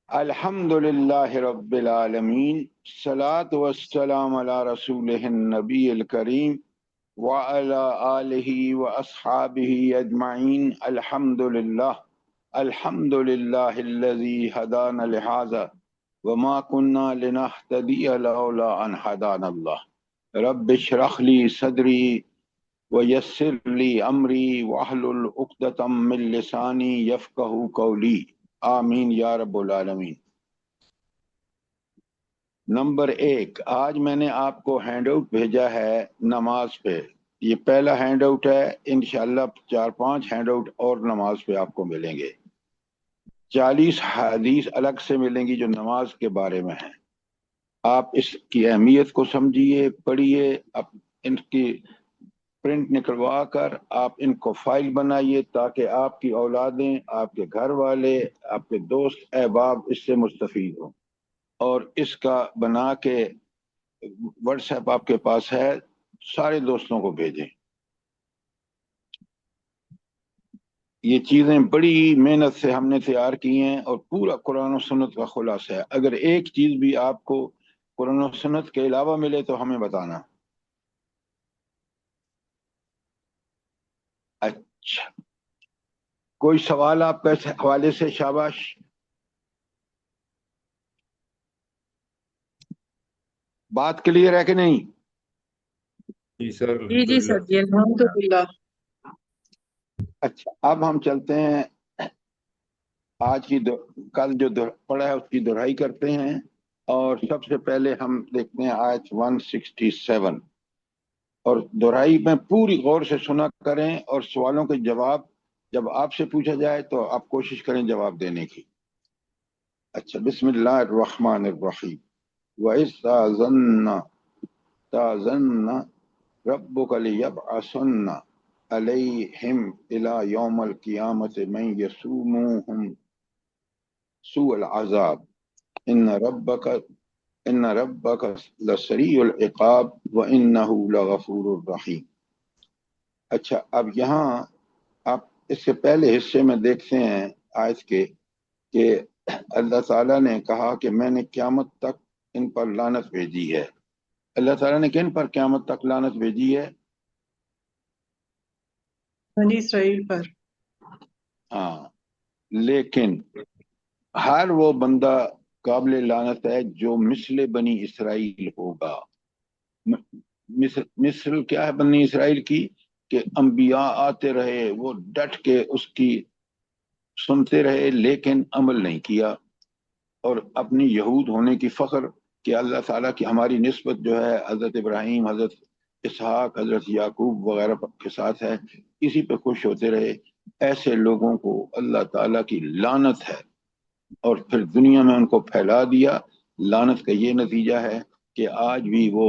الحمدللہ رب العالمین، الصلاۃ والسلام علی رسولہ النبی الکریم وعلی آلہ واصحابہ اجمعین۔ الحمدللہ الذی ہدانا لہذا وما کنا لنہتدی لولا ان ہدانا اللہ۔ رب اشرح لی صدری ویسر لی امری واحلل عقدۃ من لسانی یفقہوا قولی، آمین یا رب العالمین۔ نمبر 1، آج میں نے آپ کو ہینڈ آؤٹ بھیجا ہے نماز پہ۔ یہ پہلا ہینڈ آؤٹ ہے، انشاءاللہ 4-5 ہینڈ آؤٹ اور نماز پہ آپ کو ملیں گے۔ 40 حدیث الگ سے ملیں گی جو نماز کے بارے میں ہیں۔ آپ اس کی اہمیت کو سمجھیے، پڑھیے، ان کی پرنٹ نکلوا کر آپ ان کو فائل بنائیے تاکہ آپ کی اولادیں، آپ کے گھر والے، آپ کے دوست احباب اس سے مستفید ہوں، اور اس کا بنا کے واٹس ایپ آپ کے پاس ہے، سارے دوستوں کو بھیجیں۔ یہ چیزیں بڑی محنت سے ہم نے تیار کی ہیں اور پورا قرآن و سنت کا خلاصہ ہے۔ اگر ایک چیز بھی آپ کو قرآن و سنت کے علاوہ ملے تو ہمیں بتانا۔ اچھا، کوئی سوال آپ کے حوالے سے؟ شاباش۔ بات کلیئر ہے کہ نہیں؟ جی سر، جی سر، جی الحمدللہ۔ اچھا، اب ہم چلتے ہیں آج کی کل جو پڑھا ہے اس کی دہرائی کرتے ہیں، اور سب سے پہلے ہم دیکھتے ہیں آیت 167، اور دہرائی میں پوری غور سے سنا کریں، اور سوالوں کے جواب جب آپ سے پوچھا جائے تو آپ کوشش کریں جواب دینے کی۔ اچھا، بسم اللہ الرحمن الرحیم۔ وَإِذْ تَأْذَنَّ رَبُّكَ لِيَبْعَثَنَّ عَلَيْهِمْ إِلَى يَوْمِ الْقِيَامَةِ مَنْ يَسُومُهُمْ سوء العذاب ان ربک لسریع العقاب وانہ لغفور الرحیم۔ اچھا، اب یہاں آپ اس سے پہلے حصے میں دیکھتے ہیں آیت کے کہ اللہ تعالیٰ نے کہا کہ میں نے قیامت تک ان پر لعنت بھیجی ہے۔ اللہ تعالیٰ نے کن پر قیامت تک لعنت بھیجی ہے؟ بنی اسرائیل پر۔ ہاں، لیکن ہر وہ بندہ قابل لعنت ہے جو مثل بنی اسرائیل ہوگا۔ مثل کیا ہے بنی اسرائیل کی؟ کہ انبیاء آتے رہے، وہ ڈٹ کے اس کی سنتے رہے لیکن عمل نہیں کیا، اور اپنی یہود ہونے کی فخر کہ اللہ تعالیٰ کی ہماری نسبت جو ہے حضرت ابراہیم، حضرت اسحاق، حضرت یعقوب وغیرہ کے ساتھ ہے، اسی پہ خوش ہوتے رہے۔ ایسے لوگوں کو اللہ تعالیٰ کی لعنت ہے، اور پھر دنیا میں ان کو پھیلا دیا۔ لعنت کا یہ نتیجہ ہے کہ آج بھی وہ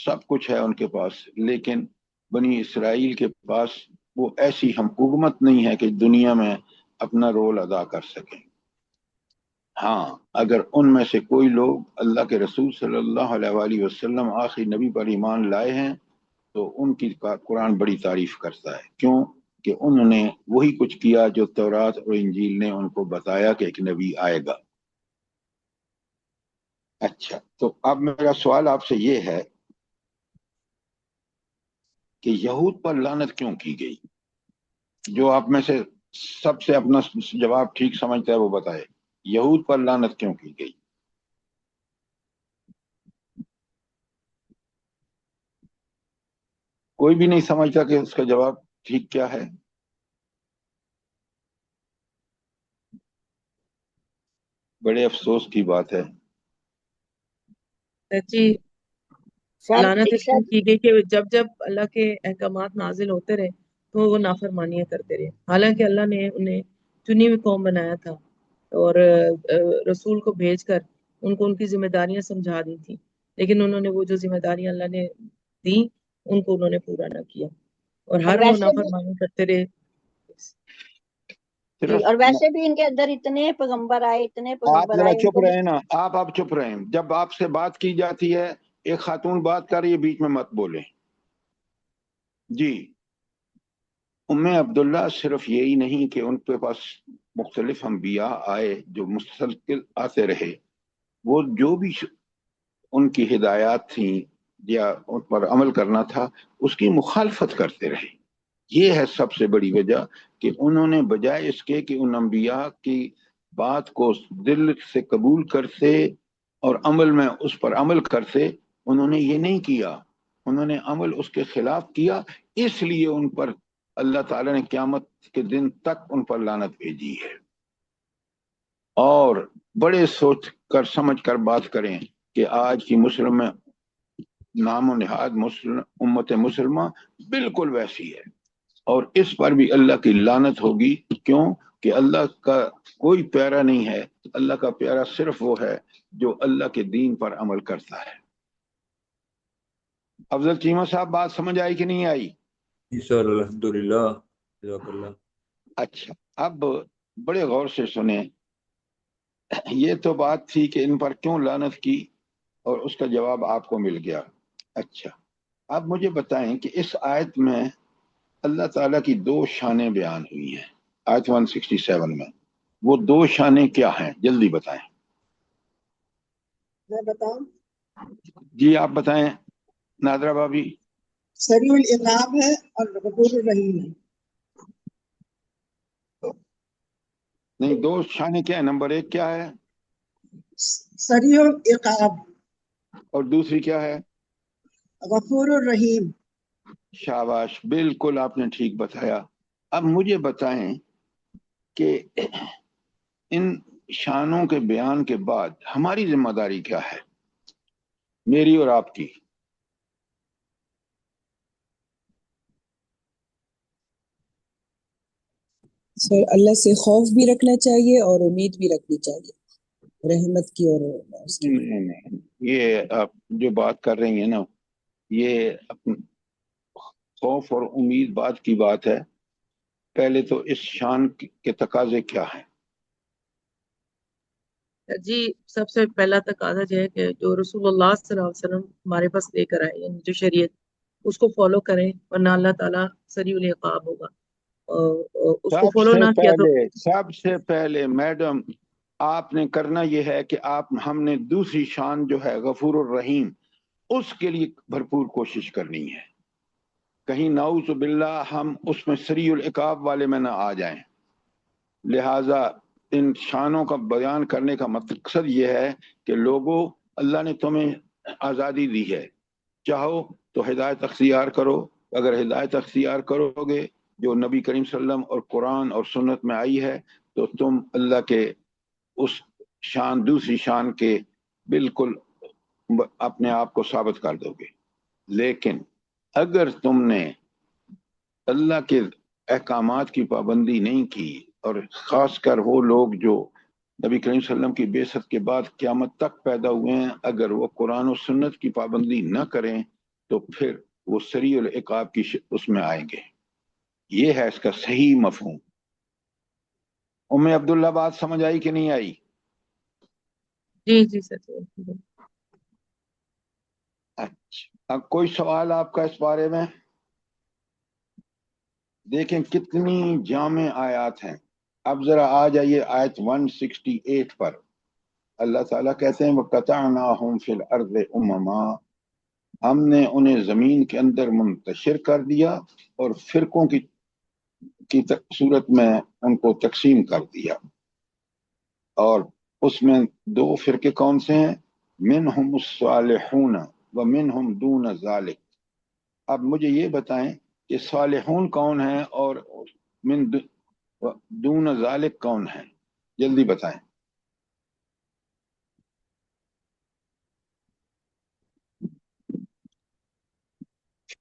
سب کچھ ہے ان کے پاس، لیکن بنی اسرائیل کے پاس وہ ایسی حکومت نہیں ہے کہ دنیا میں اپنا رول ادا کر سکیں۔ ہاں، اگر ان میں سے کوئی لوگ اللہ کے رسول صلی اللہ علیہ وآلہ وسلم آخری نبی پر ایمان لائے ہیں تو ان کی قرآن بڑی تعریف کرتا ہے۔ کیوں؟ کہ انہوں نے وہی کچھ کیا جو تورات اور انجیل نے ان کو بتایا کہ ایک نبی آئے گا۔ اچھا، تو اب میرا سوال آپ سے یہ ہے کہ یہود پر لعنت کیوں کی گئی؟ جو آپ میں سے سب سے اپنا جواب ٹھیک سمجھتا ہے وہ بتائے، یہود پر لعنت کیوں کی گئی؟ کوئی بھی نہیں سمجھتا کہ اس کا جواب ٹھیک کیا ہے؟ بڑے افسوس کی بات ہے۔ جی، لعنت اس لیے کی گئی کہ جب جب اللہ کے احکامات نازل ہوتے رہے تو وہ نافرمانیاں کرتے رہے، حالانکہ اللہ نے انہیں چنی ہوئی قوم بنایا تھا اور رسول کو بھیج کر ان کو ان کی ذمہ داریاں سمجھا دی تھی، لیکن انہوں نے وہ جو ذمہ داریاں اللہ نے دی ان کو انہوں نے پورا نہ کیا، اور ہر وہ نافرمانی کرتے رہے۔ اور ویسے بھی ان کے اندر اتنے پیغمبر آئے، آپ ذرا چپ رہے نا، آپ چپ رہے ہیں۔ جب آپ سے بات کی جاتی ہے، ایک خاتون بات کر رہی ہے، بیچ میں مت بولیں۔ جی عبداللہ صرف یہی نہیں کہ ان کے پاس مختلف انبیاء آئے جو مسلسل آتے رہے، وہ جو بھی ان کی ہدایات تھیں یا ان پر عمل کرنا تھا اس کی مخالفت کرتے رہے۔ یہ ہے سب سے بڑی وجہ کہ انہوں نے بجائے اس کے کہ ان انبیاء کی بات کو دل سے قبول کرتے اور عمل میں اس پر عمل کرتے، انہوں نے یہ نہیں کیا، انہوں نے عمل اس کے خلاف کیا، اس لیے ان پر اللہ تعالیٰ نے قیامت کے دن تک ان پر لعنت بھیجی ہے۔ اور بڑے سوچ کر سمجھ کر بات کریں کہ آج کی مسلم نام و نہاد امت مسلمہ بالکل ویسی ہے، اور اس پر بھی اللہ کی لعنت ہوگی۔ کیوں؟ کہ اللہ کا کوئی پیارا نہیں ہے، اللہ کا پیارا صرف وہ ہے جو اللہ کے دین پر عمل کرتا ہے۔ افضل چیمہ صاحب بات سمجھ آئی کہ نہیں آئی؟ جی سر، الحمدللہ، جزاک اللہ۔ اچھا، اب بڑے غور سے سنیں، یہ تو بات تھی کہ ان پر کیوں لعنت کی اور اس کا جواب آپ کو مل گیا۔ اچھا، اب مجھے بتائیں کہ اس آیت میں اللہ تعالیٰ کی دو شانیں بیان ہوئی ہیں آیت 167 میں، وہ دو شانیں کیا ہیں؟ جلدی بتائیں۔ میں بتاؤں؟ جی آپ بتائیں نادرہ بابی۔ سریع العقاب ہے اور غفور الرحیم ہے۔ نہیں، دو شانیں کیا ہے؟ نمبر ایک کیا ہے سریع العقاب اور دوسری کیا ہے؟ غفور الرحیم۔ شاباش، بالکل آپ نے ٹھیک بتایا۔ اب مجھے بتائیں کہ ان شانوں کے بیان کے بعد ہماری ذمہ داری کیا ہے، میری اور آپ کی؟ سر اللہ سے خوف بھی رکھنا چاہیے اور امید بھی رکھنی چاہیے، رحمت کی اور اس کی۔ نہیں، یہ آپ جو بات کر رہی ہیں نا، یہ خوف اور امید بات کی بات ہے۔ پہلے تو اس شان کے تقاضے کیا ہیں؟ جی، سب سے پہلا تقاضا جو ہے کہ جو رسول اللہ صلی اللہ علیہ وسلم ہمارے پاس لے کر آئے، یعنی جو شریعت، اس کو فالو کریں، ورنہ اللہ تعالیٰ سریع العقاب ہوگا۔ اس کو فالو نہ کیا تو سب سے پہلے میڈم آپ نے کرنا یہ ہے کہ ہم نے دوسری شان جو ہے غفور الرحیم، اس کے لیے بھرپور کوشش کرنی ہے، کہیں نعوذ باللہ ہم اس میں سریع العقاب والے میں نہ آ جائیں۔ لہٰذا ان شانوں کا بیان کرنے کا مقصد یہ ہے کہ لوگوں، اللہ نے تمہیں آزادی دی ہے، چاہو تو ہدایت اختیار کرو، اگر ہدایت اختیار کرو گے جو نبی کریم صلی اللہ علیہ وسلم اور قرآن اور سنت میں آئی ہے، تو تم اللہ کے اس شان، دوسری شان کے بالکل اپنے آپ کو ثابت کر دو گے۔ لیکن اگر تم نے اللہ کے احکامات کی پابندی نہیں کی، اور خاص کر وہ لوگ جو نبی کریم صلی اللہ علیہ وسلم کی بعثت کے بعد قیامت تک پیدا ہوئے ہیں، اگر وہ قرآن و سنت کی پابندی نہ کریں تو پھر وہ سریع العقاب کی اس میں آئیں گے۔ یہ ہے اس کا صحیح مفہوم۔ عبداللہ بات سمجھ آئی کہ نہیں آئی؟ جی سر۔ اچھا، اب کوئی سوال آپ کا اس بارے میں؟ دیکھیں کتنی جامع آیات ہیں۔ اب ذرا آ جائیے آیت 168 پر۔ اللہ تعالیٰ کہتے ہیں وَقَطَعْنَاهُمْ فِي الْأَرْضِ أُمَمًا، ہم نے انہیں زمین کے اندر منتشر کر دیا اور فرقوں کی صورت میں ان کو تقسیم کر دیا، اور اس میں دو فرقے کون سے ہیں؟ منہم الصالحون ومنہم دون ذالک۔ اب مجھے یہ بتائیں کہ صالحون کون ہیں اور من دون ذالک کون ہیں؟ جلدی بتائیں۔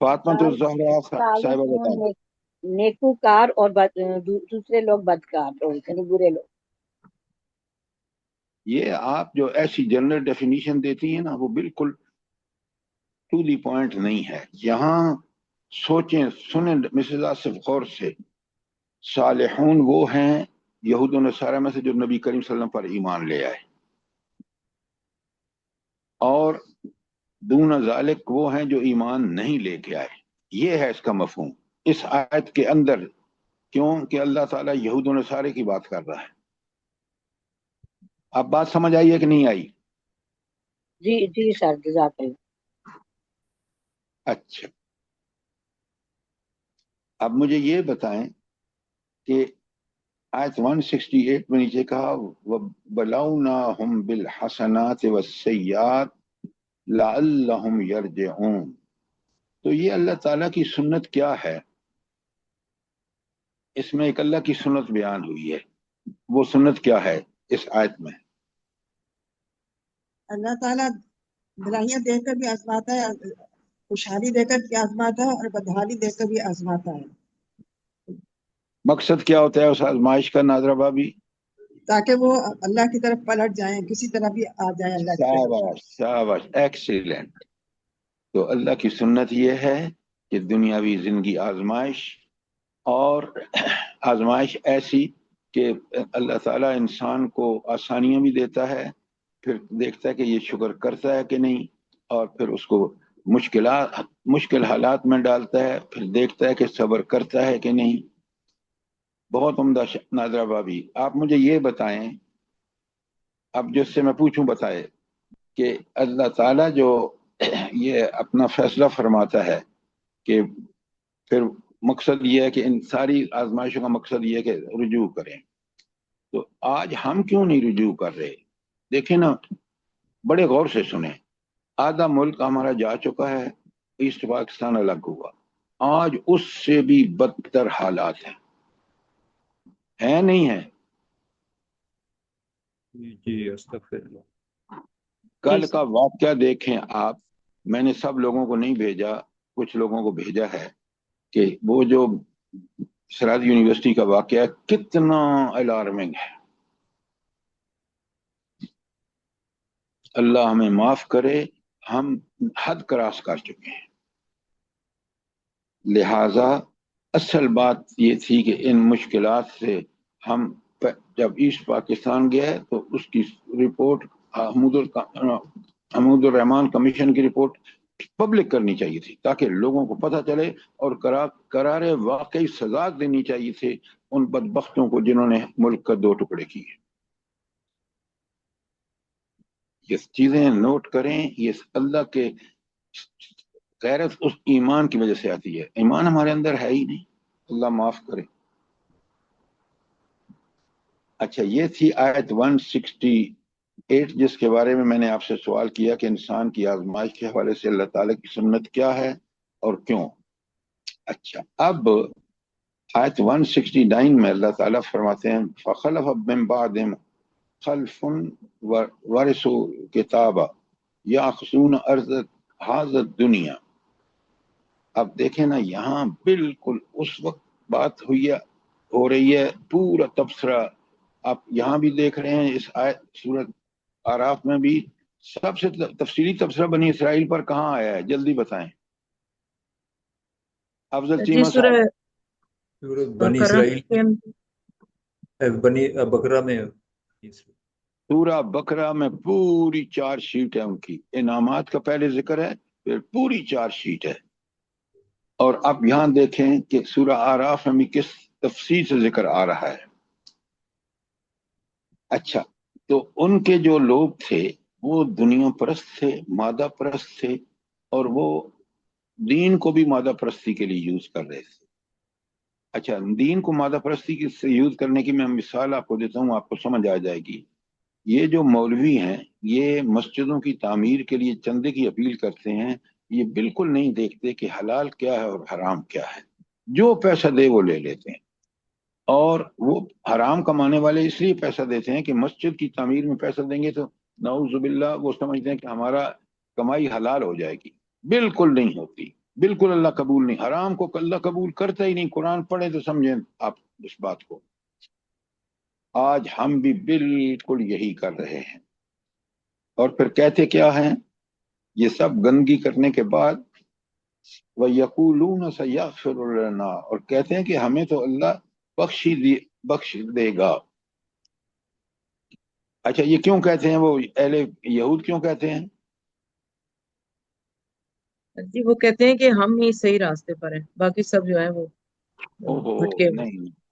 فاطمہ تو زہرا صاحبہ بتائیں۔ نیکوکار اور دوسرے لوگ بدکار لوگ، یعنی برے لوگ۔ یہ آپ جو ایسی جنرل ڈیفینیشن دیتی ہیں نا، وہ بالکل ٹو دی پوائنٹ نہیں ہے۔ یہاں سوچیں، سنیں مسز آصف غور سے، صالحون وہ ہیں یہود و نصارہ میں سے جو نبی کریم صلی اللہ علیہ وسلم پر ایمان لے آئے، اور دون ذالک وہ ہیں جو ایمان نہیں لے کے آئے۔ یہ ہے اس کا مفہوم۔ اس آیت کے اندر کیوں کہ اللہ تعالیٰ یہود و نصارے کی بات کر رہا ہے. اب بات سمجھ آئی ہے کہ نہیں آئی؟ جی جی سر جزاک اللہ. اچھا، اب مجھے یہ بتائیں کہ آیت 168 میں نیچے کہا وَبَلَوْنَاهُمْ بِالْحَسَنَاتِ وَالسَّيِّئَاتِ لَعَلَّهُمْ يَرْجِعُونَ. تو یہ اللہ تعالیٰ کی سنت کیا ہے؟ اس میں ایک اللہ کی سنت بیان ہوئی ہے. وہ سنت کیا ہے اس آیت میں؟ اللہ تعالیٰ بلائیاں دے کر بھی آزماتا ہے، خوشحالی دے کر بھی آزماتا ہے، اور بدحالی دے کر بھی آزماتا ہے، مقصد کیا ہوتا ہے اس آزمائش کا ناظرہ بابی؟ تاکہ وہ اللہ کی طرف پلٹ جائیں، کسی طرح بھی آ جائیں اللہ کی طرف. شاباش شاباش، ایکسیلنٹ. تو اللہ کی سنت یہ ہے کہ دنیاوی زندگی آزمائش، اور آزمائش ایسی کہ اللہ تعالیٰ انسان کو آسانیاں بھی دیتا ہے، پھر دیکھتا ہے کہ یہ شکر کرتا ہے کہ نہیں، اور پھر اس کو مشکل حالات میں ڈالتا ہے، پھر دیکھتا ہے کہ صبر کرتا ہے کہ نہیں. بہت عمدہ ناظرہ بابی. آپ مجھے یہ بتائیں، اب جس سے میں پوچھوں بتائے کہ اللہ تعالیٰ جو یہ اپنا فیصلہ فرماتا ہے کہ پھر مقصد یہ ہے کہ ان ساری آزمائشوں کا مقصد یہ ہے کہ رجوع کریں، تو آج ہم کیوں نہیں رجوع کر رہے؟ دیکھیں نا، بڑے غور سے سنیں. آدھا ملک ہمارا جا چکا ہے، ایسٹ پاکستان الگ ہوا، آج اس سے بھی بدتر حالات ہیں نہیں ہیں؟ جی استغفر اللہ. کل کا واقعہ دیکھیں آپ. میں نے سب لوگوں کو نہیں بھیجا، کچھ لوگوں کو بھیجا ہے کہ وہ جو سرحد یونیورسٹی کا واقعہ کتنا الارمنگ ہے. اللہ ہمیں معاف کرے، ہم حد کراس کر چکے ہیں. لہذا اصل بات یہ تھی کہ ان مشکلات سے ہم جب ایسٹ پاکستان گئے تو اس کی رپورٹ حمود الرحمان کمیشن کی رپورٹ پبلک کرنی چاہیے تھی، تاکہ لوگوں کو پتہ چلے، اور قرار واقعی سزا دینی چاہیے تھے ان بدبختوں کو جنہوں نے ملک کا 2 ٹکڑے کیے. یہ چیزیں نوٹ کریں. یہ اللہ کے غیرت اس ایمان کی وجہ سے آتی ہے، ایمان ہمارے اندر ہے ہی نہیں. اللہ معاف کرے. اچھا، یہ تھی آیت 168 جس کے بارے میں نے آپ سے سوال کیا کہ انسان کی آزمائش کے حوالے سے اللہ تعالیٰ کی سنت کیا ہے اور کیوں. اچھا، اب آیت 169 میں اللہ تعالیٰ فرماتے ہیں فَخَلَفَ مِن بَعْدِهِمْ خَلْفٌ وَرِثُوا الْكِتَابَ يَأْخُذُونَ عَرْضَ هَٰذِهِ الدُّنْيَا. اب دیکھیں نا، یہاں بالکل اس وقت بات ہو رہی ہے، پورا تبصرہ آپ یہاں بھی دیکھ رہے ہیں. اس آیت سورۃ اعراف میں بھی سب سے تفصیلی تبصرہ بنی اسرائیل پر کہاں آیا ہے؟ جلدی بتائیں. افضل جی چیمہ سورہ صاحب. سورۃ بنی بقرہ اسرائیل، بنی بقرہ میں. سورہ بقرہ میں پوری 4 شیٹ ہے، ان کی انعامات کا پہلے ذکر ہے، پھر پوری 4 شیٹ ہے. اور اب یہاں دیکھیں کہ سورہ اعراف میں کس تفصیل سے ذکر آ رہا ہے. اچھا، تو ان کے جو لوگ تھے وہ دنیا پرست تھے، مادہ پرست تھے، اور وہ دین کو بھی مادہ پرستی کے لیے یوز کر رہے تھے. اچھا، دین کو مادہ پرستی سے یوز کرنے کی میں مثال آپ کو دیتا ہوں، آپ کو سمجھ آ جائے گی. یہ جو مولوی ہیں یہ مسجدوں کی تعمیر کے لیے چندے کی اپیل کرتے ہیں. یہ بالکل نہیں دیکھتے کہ حلال کیا ہے اور حرام کیا ہے، جو پیسہ دے وہ لے لیتے ہیں. اور وہ حرام کمانے والے اس لیے پیسہ دیتے ہیں کہ مسجد کی تعمیر میں پیسہ دیں گے تو نعوذ باللہ وہ سمجھتے ہیں کہ ہمارا کمائی حلال ہو جائے گی. بالکل نہیں ہوتی، بالکل اللہ قبول نہیں. حرام کو اللہ قبول کرتا ہی نہیں. قرآن پڑھیں تو سمجھیں آپ اس بات کو. آج ہم بھی بالکل یہی کر رہے ہیں. اور پھر کہتے کیا ہیں؟ یہ سب گندگی کرنے کے بعد وَيَقُولُونَ سَيَغْفِرُ لَنَا، اور کہتے ہیں کہ ہمیں تو اللہ بخش دے گا. اچھا، یہ کیوں کہتے ہیں؟ وہ اہل یہود کیوں کہتے ہیں؟ جی وہ کہتے ہیں کہ ہم ہی صحیح راستے پر ہیں، باقی سب جو ہے وہ بھٹکے ہوئے. نہیں،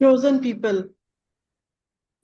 chosen people.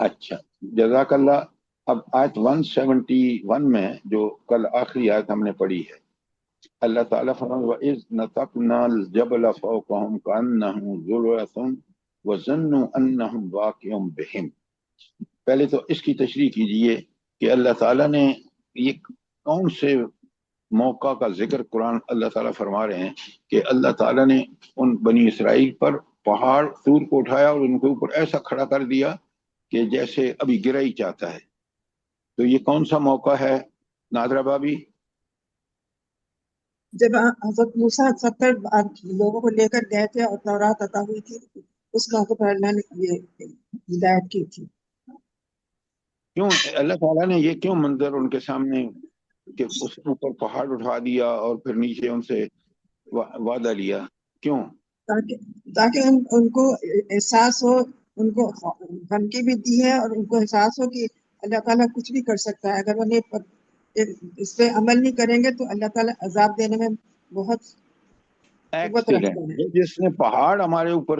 اچھا جزاک اللہ. اب آیت 171 میں جو کل آخری آیت ہم نے پڑھی ہے، اللہ تعالیٰ فرماتا وَإِذْ نَتَقْنَا الْجَبَلَ فَوْقَهُمْ كَأَنَّهُ ذُلُّةٌ وَظَنُّوا أَنَّهُمْ وَاقِعٌ بِهِمْ. پہلے تو اس کی تشریح کیجئے کہ اللہ تعالیٰ نے یہ کون سے موقع کا ذکر قرآن اللہ تعالیٰ فرما رہے ہیں کہ اللہ تعالیٰ نے ان بنی اسرائیل پر پہاڑ طور کو اٹھایا اور ان کے اوپر ایسا کھڑا کر دیا کہ جیسے ابھی گرا ہی چاہتا ہے. تو یہ کون سا موقع ہے نادرہ بابی؟ جب حضرت موسیٰ 70 لوگوں کو لے کر گئے تھے اور تورات عطا ہوئی تھی، اس موقع پر اللہ نے یہ ہدایت کی تھی. کیوں اللہ تعالیٰ نے یہ کیوں منظر ان کے سامنے کہ اس اوپر پہاڑ اٹھا دیا اور پھر نیچے ان سے وعدہ لیا، کیوں؟ تاکہ ان کو احساس ہو، ان کو دھمکی بھی دی ہے اور ان کو احساس ہو کہ اللہ تعالیٰ کچھ بھی کر سکتا ہے. اگر انہیں اس پہ عمل نہیں کریں گے تو اللہ تعالیٰ عذاب دینے میں بہت قوت رکھتا ہے. جس نے پہاڑ ہمارے اوپر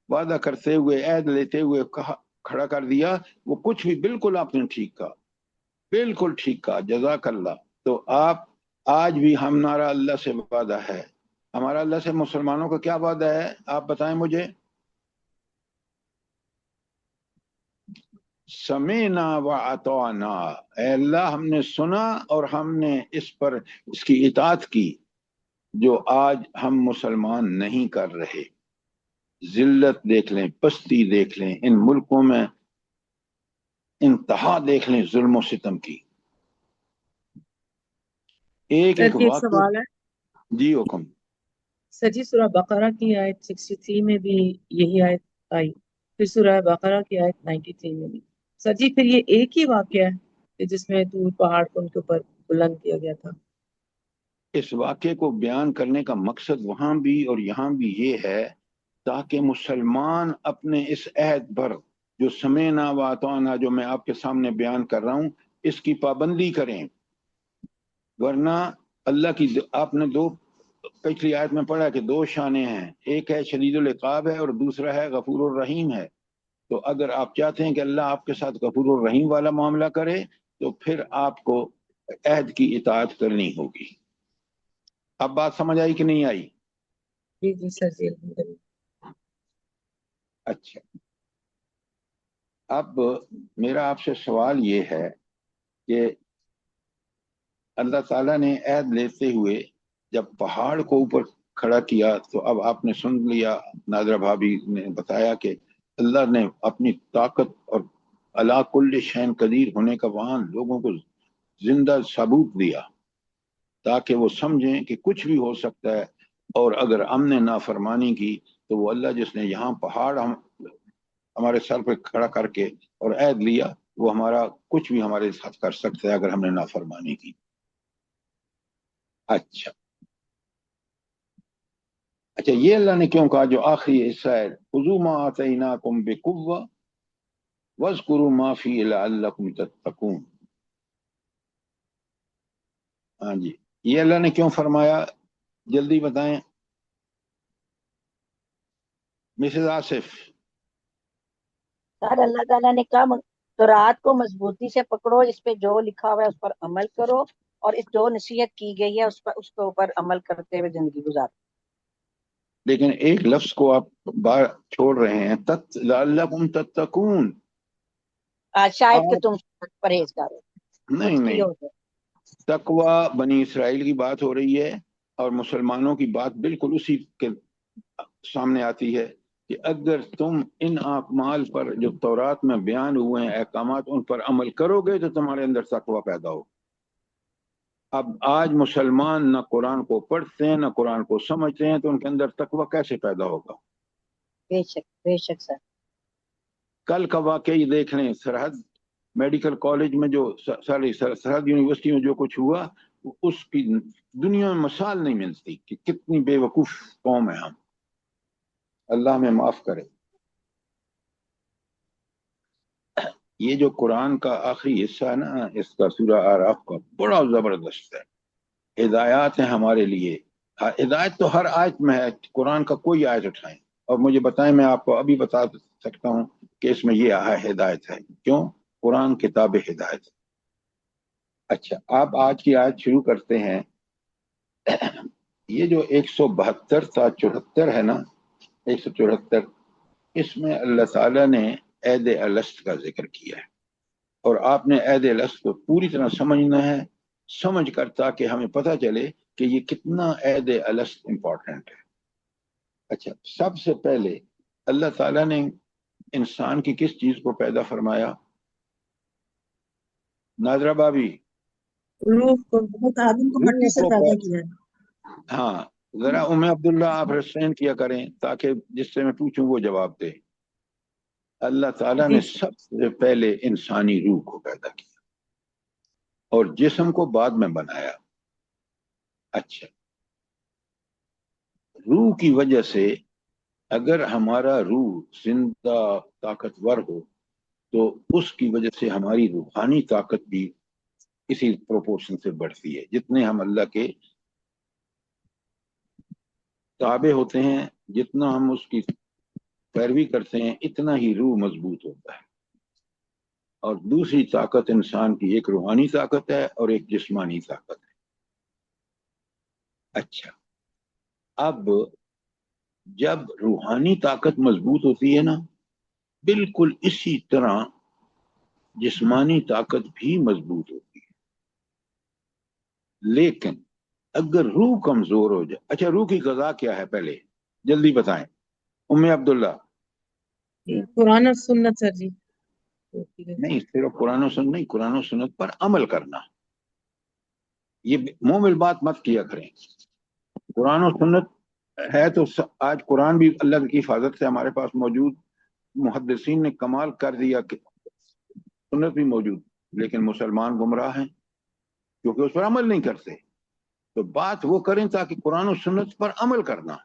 وعدہ کرتے ہوئے عہد لیتے ہوئے کھڑا کر دیا، وہ کچھ بھی بالکل آپ نے ٹھیک کہا، بالکل ٹھیک کہا، جزاک اللہ. تو آپ آج بھی ہمارا اللہ سے وعدہ ہے، ہمارا اللہ سے مسلمانوں کا کیا وعدہ ہے آپ بتائیں مجھے؟ سمعنا وأطعنا، اے اللہ ہم نے سنا اور ہم نے اس کی اطاعت کی، جو آج ہم مسلمان نہیں کر رہے. ذلت دیکھ لیں، پستی دیکھ لیں، ان ملکوں میں انتہا دیکھ لیں ظلم و ستم کی. ایک سوال ہے جی حکم. سر جی سورہ بقرہ کی آیت 63 میں بھی یہی آیت آئی، پھر سورہ بقرہ کی آیت 93 میں بھی. سر جی پھر یہ ایک ہی واقعہ ہے کہ جس میں طور پہاڑ کو ان کے اوپر بلند کیا گیا تھا؟ اس واقعے کو بیان کرنے کا مقصد وہاں بھی اور یہاں بھی یہ ہے تاکہ مسلمان اپنے اس عہد پر جو سمعنا وأطعنا جو میں آپ کے سامنے بیان کر رہا ہوں اس کی پابندی کریں. ورنہ اللہ کی آپ نے پچھلی آیت میں پڑھا کہ 2 شانیں ہیں، ایک ہے شدید العقاب ہے اور دوسرا ہے غفور الرحیم ہے. تو اگر آپ چاہتے ہیں کہ اللہ آپ کے ساتھ غفور الرحیم والا معاملہ کرے تو پھر آپ کو عہد کی اطاعت کرنی ہوگی. اب بات سمجھ آئی کہ نہیں آئی؟ جی جی سر جی الحمدللہ. اچھا، اب میرا آپ سے سوال یہ ہے کہ اللہ تعالیٰ نے عہد لیتے ہوئے جب پہاڑ کو اوپر کھڑا کیا تو اب آپ نے سن لیا، نادرہ بھابی نے بتایا کہ اللہ نے اپنی طاقت اور علی کل شیء قدیر ہونے کا وہاں لوگوں کو زندہ ثبوت دیا تاکہ وہ سمجھیں کہ کچھ بھی ہو سکتا ہے. اور اگر ہم نے نافرمانی کی تو وہ اللہ جس نے یہاں پہاڑ ہمارے سر پہ کھڑا کر کے اور عہد لیا، وہ ہمارا کچھ بھی ہمارے ساتھ کر سکتا ہے اگر ہم نے نافرمانی کی. اچھا یہ اللہ نے کیوں کہا جو آخری حصہ ہے خذوا ما آتیناکم بقوۃ واذکروا ما فیہ لعلکم تتقون. ہاں جی، یہ اللہ نے کیوں فرمایا جلدی بتائیں مسز آصف. سر اللہ تعالیٰ نے کہا تو رات کو مضبوطی سے پکڑو، اس پہ جو لکھا ہوا ہے اس پر عمل کرو، اور اس جو نصیحت کی گئی ہے اس کے اوپر عمل کرتے ہوئے زندگی گزارو. لیکن ایک لفظ کو آپ چھوڑ رہے ہیں، لعلکم تتقون. شاید کہ تم پرہیزگار ہو. نہیں، تقوی بنی اسرائیل کی بات ہو رہی ہے اور مسلمانوں کی بات بالکل اسی کے سامنے آتی ہے کہ اگر تم ان اعمال پر جو تورات میں بیان ہوئے ہیں احکامات ان پر عمل کرو گے تو تمہارے اندر تقوی پیدا ہو. اب آج مسلمان نہ قرآن کو پڑھتے ہیں نہ قرآن کو سمجھتے ہیں تو ان کے اندر تقوی کیسے پیدا ہوگا؟ بے شک سر. کل کا واقعہ ہی دیکھ لیں، سرحد میڈیکل کالج میں جو سرحد یونیورسٹی میں جو کچھ ہوا، اس کی دنیا میں مثال نہیں ملتی کہ کتنی بے وقوف قوم ہے ہم. اللہ ہمیں معاف کرے. یہ جو قرآن کا آخری حصہ ہے نا اس کا سورہ اعراف کا، بڑا زبردست ہے. ہدایات ہیں ہمارے لیے. ہدایت تو ہر آیت میں ہے، قرآن کا کوئی آیت اٹھائیں اور مجھے بتائیں، میں آپ کو ابھی بتا سکتا ہوں کہ اس میں یہ ہدایت ہے. کیوں؟ قرآن کتاب ہدایت. اچھا، آپ آج کی آیت شروع کرتے ہیں. یہ جو 172 تا 74 ہے نا، 174، اس میں اللہ تعالیٰ نے عید الست کا ذکر کیا ہے، اور آپ نے عید الست کو پوری طرح سمجھنا ہے، سمجھ کر تاکہ ہمیں پتہ چلے کہ یہ کتنا عید الست امپورٹنٹ ہے. اچھا، سب سے پہلے اللہ تعالیٰ نے انسان کی کس چیز کو پیدا فرمایا؟ ناظرہ بابی، روح کو آدم کو مٹی سے پیدا کیا ہے. ہاں، ذرا ام عبداللہ آپ ریسٹرین کیا کریں تاکہ جس سے میں پوچھوں وہ جواب دے. اللہ تعالیٰ نے سب سے پہلے انسانی روح کو پیدا کیا اور جسم کو بعد میں بنایا. اچھا، روح کی وجہ سے اگر ہمارا روح زندہ طاقتور ہو تو اس کی وجہ سے ہماری روحانی طاقت بھی اسی پروپورشن سے بڑھتی ہے. جتنے ہم اللہ کے تابع ہوتے ہیں، جتنا ہم اس کی پیروی کرتے ہیں، اتنا ہی روح مضبوط ہوتا ہے. اور دوسری طاقت انسان کی ایک روحانی طاقت ہے اور ایک جسمانی طاقت ہے. اچھا، اب جب روحانی طاقت مضبوط ہوتی ہے نا، بالکل اسی طرح جسمانی طاقت بھی مضبوط ہوتی ہے. لیکن اگر روح کمزور ہو جائے، اچھا روح کی غذا کیا ہے پہلے جلدی بتائیں ام عبداللہ. قرآن اور سنت سر جی. نہیں، صرف قرآن و سنت نہیں، قرآن و سنت پر عمل کرنا. یہ مومل بات مت کیا کریں. قرآن و سنت ہے تو آج قرآن بھی اللہ کی حفاظت سے ہمارے پاس موجود، محدثین نے کمال کر دیا کہ سنت بھی موجود، لیکن مسلمان گمراہ ہیں کیونکہ اس پر عمل نہیں کرتے. تو بات وہ کریں تاکہ قرآن و سنت پر عمل کرنا.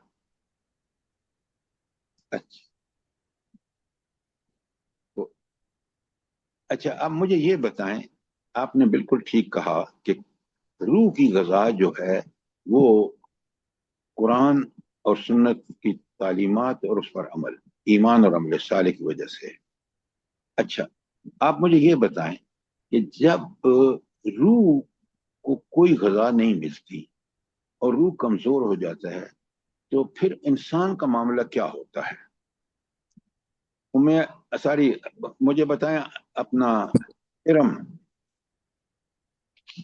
اچھا، اب مجھے یہ بتائیں، آپ نے بالکل ٹھیک کہا کہ روح کی غذا جو ہے وہ قرآن اور سنت کی تعلیمات اور اس پر عمل، ایمان اور عمل صالح کی وجہ سے. اچھا، آپ مجھے یہ بتائیں کہ جب روح کو کوئی غذا نہیں ملتی اور روح کمزور ہو جاتا ہے تو پھر انسان کا معاملہ کیا ہوتا ہے؟ ساری مجھے بتائیں اپنا ارم.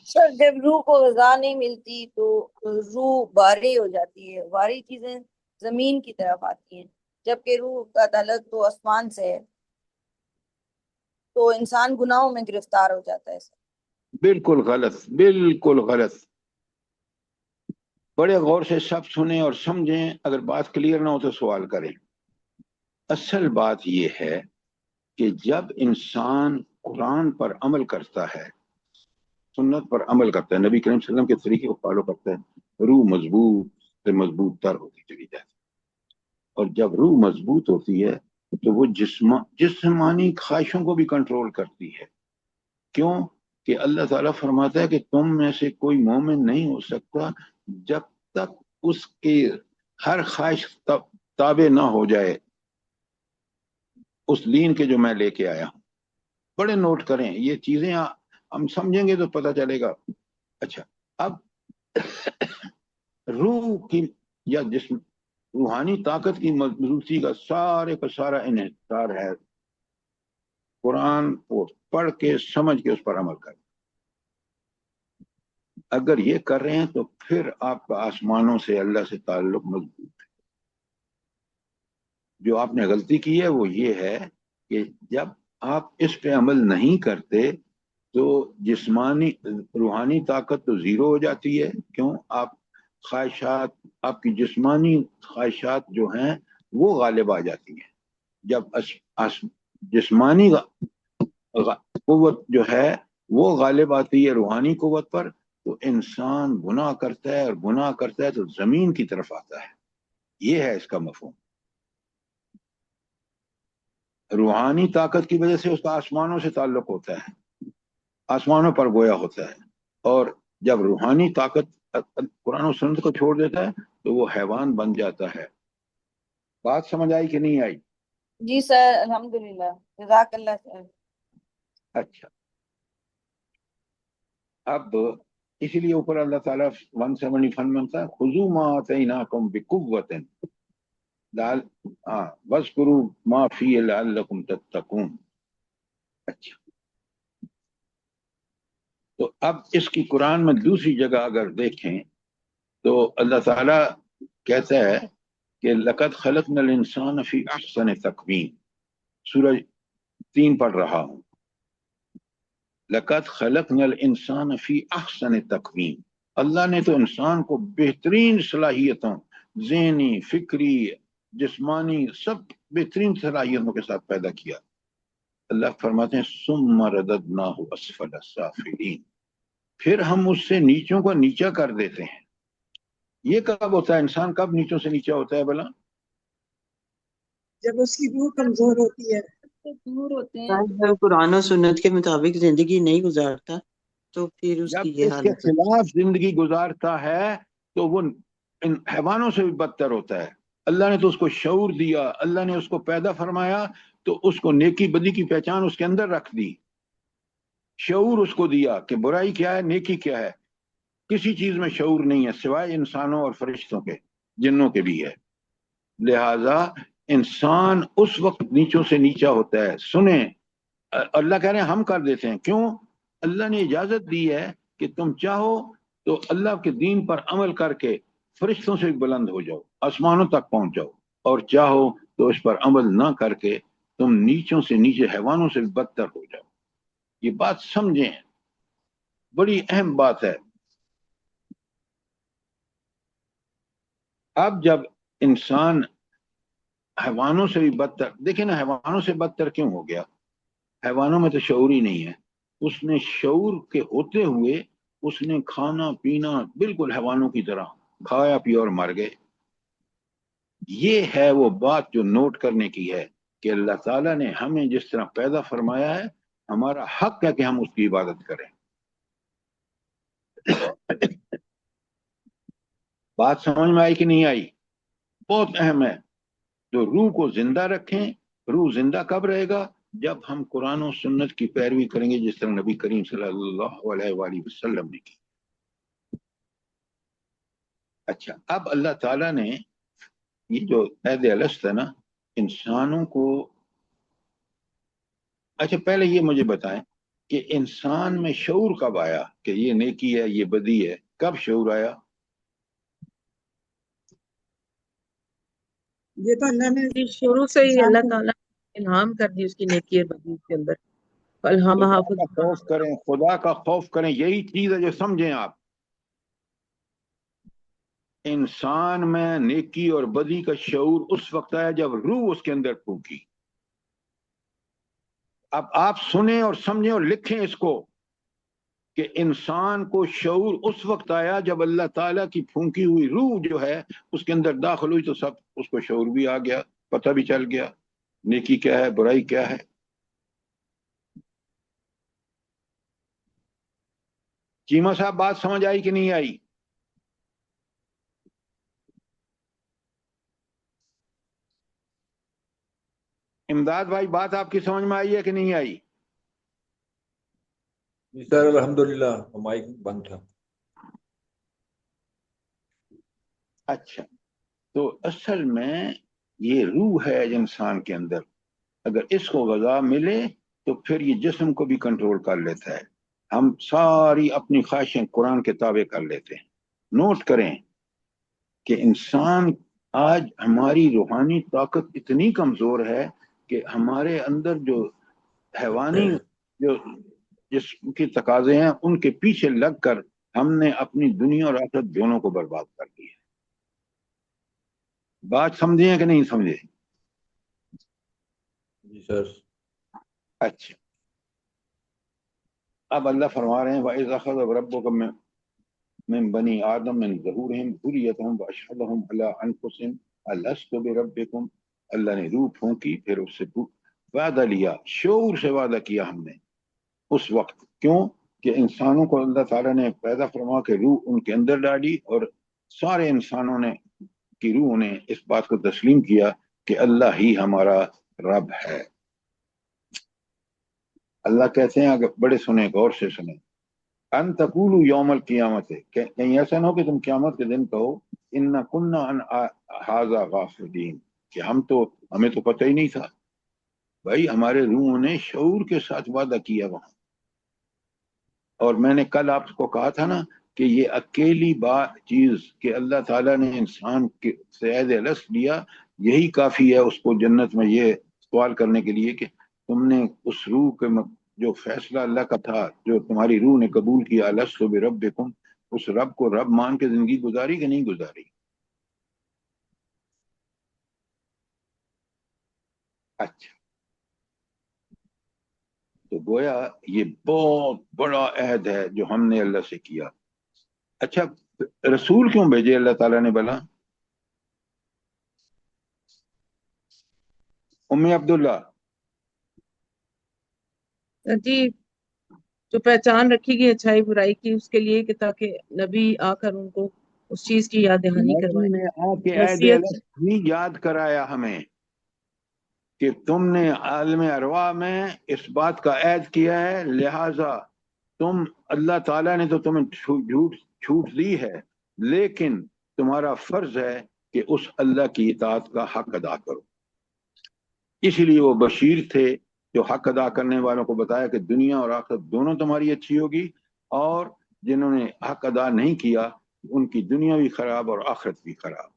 سر جب روح کو غذا نہیں ملتی تو روح باری ہو جاتی ہے، باری چیزیں زمین کی طرف آتی ہیں، جبکہ روح کا تعلق تو آسمان سے ہے، تو انسان گناہوں میں گرفتار ہو جاتا ہے. سر بالکل غلط، بالکل غلط. بڑے غور سے سب سنیں اور سمجھیں، اگر بات کلیئر نہ ہو تو سوال کریں. اصل بات یہ ہے کہ جب انسان قرآن پر عمل کرتا ہے، سنت پر عمل کرتا ہے، نبی کریم صلی اللہ علیہ وسلم کے طریقے کو فالو کرتا ہے، روح مضبوط سے مضبوط تر ہوتی چلی جاتی ہے. اور جب روح مضبوط ہوتی ہے تو وہ جسمانی خواہشوں کو بھی کنٹرول کرتی ہے. کیوں کہ اللہ تعالیٰ فرماتا ہے کہ تم میں سے کوئی مومن نہیں ہو سکتا جب تک اس کی ہر خواہش تابع نہ ہو جائے اس دین کے جو میں لے کے آیا ہوں. بڑے نوٹ کریں یہ چیزیں، ہم سمجھیں گے تو پتہ چلے گا. اچھا، اب روح کی یا جسم روحانی طاقت کی مضبوطی کا سارے کا سارا انحصار ہے قرآن کو پڑھ کے سمجھ کے اس پر عمل کریں. اگر یہ کر رہے ہیں تو پھر آپ کا آسمانوں سے اللہ سے تعلق مضبوط ہے. جو آپ نے غلطی کی ہے وہ یہ ہے کہ جب آپ اس پہ عمل نہیں کرتے تو جسمانی روحانی طاقت تو زیرو ہو جاتی ہے. کیوں؟ آپ خواہشات، آپ کی جسمانی خواہشات جو ہیں وہ غالب آ جاتی ہیں. جب جسمانی قوت جو ہے وہ غالب آتی ہے روحانی قوت پر تو انسان گناہ کرتا ہے، اور گناہ کرتا ہے تو زمین کی طرف آتا ہے. یہ ہے اس کا مفہوم. روحانی طاقت کی وجہ سے اس کا آسمانوں سے تعلق ہوتا ہے، آسمانوں پر گویا ہوتا ہے. اور جب روحانی طاقت قرآن و سنت کو چھوڑ دیتا ہے تو وہ حیوان بن جاتا ہے. بات سمجھ آئی کہ نہیں آئی؟ جی سر الحمدللہ جزاک اللہ خیر. اچھا، اب اسی لیے اوپر اللہ تعالیٰ 170 فرماتا ہے خذوا ما آتیناکم بقوۃ واذکروا ما فیہ لعلکم تتقون. اچھا، تو اب اس کی قرآن میں دوسری جگہ اگر دیکھیں تو اللہ تعالیٰ کہتا ہے کہ لقد خلقنا الانسان فی احسن تقویم. سورہ 3 پڑھ رہا ہوں. لقد خلقنا الانسان فی احسن تقویم. اللہ نے تو انسان کو بہترین صلاحیتوں، ذہنی، فکری، جسمانی، سب بہترین صلاحیتوں کے ساتھ پیدا کیا. اللہ فرماتے ہیں ثم رددناہ اسفل سافلین، پھر ہم اس سے نیچوں کو نیچا کر دیتے ہیں. یہ کب ہوتا ہے؟ انسان کب نیچوں سے نیچا ہوتا ہے بلا؟ جب اس کی روح کمزور ہوتی ہے. دور ہوتے ہیں. جب قرآن و سنت کے مطابق زندگی نہیں گزارتا تو پھر اس جب کی یہ اس کے حالت ہے. خلاف زندگی گزارتا ہے تو وہ ان حیوانوں سے بھی بدتر ہوتا ہے. اللہ نے تو اس کو شعور دیا، اللہ نے اس کو پیدا فرمایا تو اس کو نیکی بدی کی پہچان اس کے اندر رکھ دی. شعور اس کو دیا کہ برائی کیا ہے، نیکی کیا ہے. کسی چیز میں شعور نہیں ہے سوائے انسانوں اور فرشتوں کے، جنوں کے بھی ہے. لہذا انسان اس وقت نیچوں سے نیچا ہوتا ہے. سنیں، اللہ کہہ رہے ہیں ہم کر دیتے ہیں. کیوں؟ اللہ نے اجازت دی ہے کہ تم چاہو تو اللہ کے دین پر عمل کر کے فرشتوں سے بلند ہو جاؤ، آسمانوں تک پہنچ جاؤ، اور چاہو تو اس پر عمل نہ کر کے تم نیچوں سے نیچے حیوانوں سے بدتر ہو جاؤ. یہ بات سمجھیں، بڑی اہم بات ہے. اب جب انسان حیوانوں سے بھی بدتر، دیکھیں نا حیوانوں سے بدتر کیوں ہو گیا؟ حیوانوں میں تو شعور ہی نہیں ہے. اس نے شعور کے ہوتے ہوئے اس نے کھانا پینا بالکل حیوانوں کی طرح کھایا پیا اور مر گئے. یہ ہے وہ بات جو نوٹ کرنے کی ہے کہ اللہ تعالیٰ نے ہمیں جس طرح پیدا فرمایا ہے، ہمارا حق ہے کہ ہم اس کی عبادت کریں. بات سمجھ میں آئی کہ نہیں آئی؟ بہت اہم ہے. تو روح کو زندہ رکھیں. روح زندہ کب رہے گا؟ جب ہم قرآن و سنت کی پیروی کریں گے جس طرح نبی کریم صلی اللہ علیہ وآلہ وسلم نے کی. اچھا، اب اللہ تعالیٰ نے یہ جو عہد الست ہے نا انسانوں کو، اچھا پہلے یہ مجھے بتائیں کہ انسان میں شعور کب آیا کہ یہ نیکی ہے یہ بدی ہے؟ کب شعور آیا؟ یہ تو اللہ نے کہ شروع سے ہی انسان اللہ کو تعالیٰ نے انعام کر دی اس کی نیکی اور بدی کے اندر. فالہمہا خدا کا فجورہا. خوف کریں، خدا کا خوف کریں. یہی چیز ہے جو سمجھیں آپ. انسان میں نیکی اور بدی کا شعور اس وقت آیا جب روح اس کے اندر پھونکی. اب آپ سنیں اور سمجھیں اور لکھیں اس کو کہ انسان کو شعور اس وقت آیا جب اللہ تعالیٰ کی پھونکی ہوئی روح جو ہے اس کے اندر داخل ہوئی تو سب اس کو شعور بھی آ گیا، پتہ بھی چل گیا نیکی کیا ہے، برائی کیا ہے. چیمہ صاحب بات سمجھ آئی کہ نہیں آئی؟ امداد بھائی بات آپ کی سمجھ میں آئی ہے کہ نہیں آئی؟ جی سر الحمدللہ مائک بند تھا. اچھا، تو اصل میں یہ روح ہے انسان کے اندر. اگر اس کو غذا ملے تو پھر یہ جسم کو بھی کنٹرول کر لیتا ہے. ہم ساری اپنی خواہشیں قرآن کے تابع کر لیتے ہیں. نوٹ کریں کہ انسان آج ہماری روحانی طاقت اتنی کمزور ہے کہ ہمارے اندر جو حیوانی جو جسم کی تقاضے ہیں ان کے پیچھے لگ کر ہم نے اپنی دنیا اور آخرت دونوں کو برباد کر دی ہے. بات سمجھے ہیں کہ نہیں سمجھے؟ جی سر. اچھا، اب اللہ فرما رہے ہیں وَإِذْ أَخَذَ رَبُّكَ مِن بَنِي آدَمَ مِن ظُهُورِهِمْ ذُرِّيَّتَهُمْ وَأَشْهَدَهُمْ عَلَىٰ أَنفُسِهِمْ أَلَسْتُ بِرَبِّكُمْ. اللہ نے روح پھونکی، پھر اس سے وعدہ لیا، شعور سے وعدہ کیا ہم نے اس وقت. کیوں کہ انسانوں کو اللہ تعالیٰ نے پیدا فرما کے روح ان کے اندر ڈالی اور سارے انسانوں نے کی روح نے اس بات کو تسلیم کیا کہ اللہ ہی ہمارا رب ہے۔ اللہ کہتے ہیں، اگر بڑے سنیں، غور سے سنیں، ان تقولوا یوم القیامت، کہیں ایسا نہ ہو کہ تم قیامت کے دن کہو ان کننا عن ھذا غافلین، کہ ہمیں تو پتہ ہی نہیں تھا۔ بھائی ہمارے روحوں نے شعور کے ساتھ وعدہ کیا وہاں، اور میں نے کل آپ کو کہا تھا نا کہ یہ اکیلی چیز کہ اللہ تعالیٰ نے انسان کے سے عہد الست لیا، یہی کافی ہے اس کو جنت میں یہ سوال کرنے کے لیے کہ تم نے اس روح کے جو فیصلہ اللہ کا تھا، جو تمہاری روح نے قبول کیا، الست بربکم، اس رب کو رب مان کے زندگی گزاری کہ نہیں گزاری؟ اچھا، تو گویا یہ بہت بڑا عہد ہے جو ہم نے اللہ سے کیا۔ اچھا، رسول کیوں بھیجے اللہ تعالیٰ نے بھلا؟ ام عبداللہ، جی، جو پہچان رکھی گئی اچھائی برائی کی، اس کے لیے کہ تاکہ نبی آ کر ان کو اس چیز کی یاد دہانی نبی کروائے، نے آ کے عہد وصیت۔ الست بھی یاد کرایا ہمیں کہ تم نے عالم ارواح میں اس بات کا عہد کیا ہے، لہذا تم، اللہ تعالیٰ نے تو تمہیں چھوٹ دی ہے، لیکن تمہارا فرض ہے کہ اس اللہ کی اطاعت کا حق ادا کرو۔ اس لیے وہ بشیر تھے جو حق ادا کرنے والوں کو بتایا کہ دنیا اور آخرت دونوں تمہاری اچھی ہوگی، اور جنہوں نے حق ادا نہیں کیا ان کی دنیا بھی خراب اور آخرت بھی خراب۔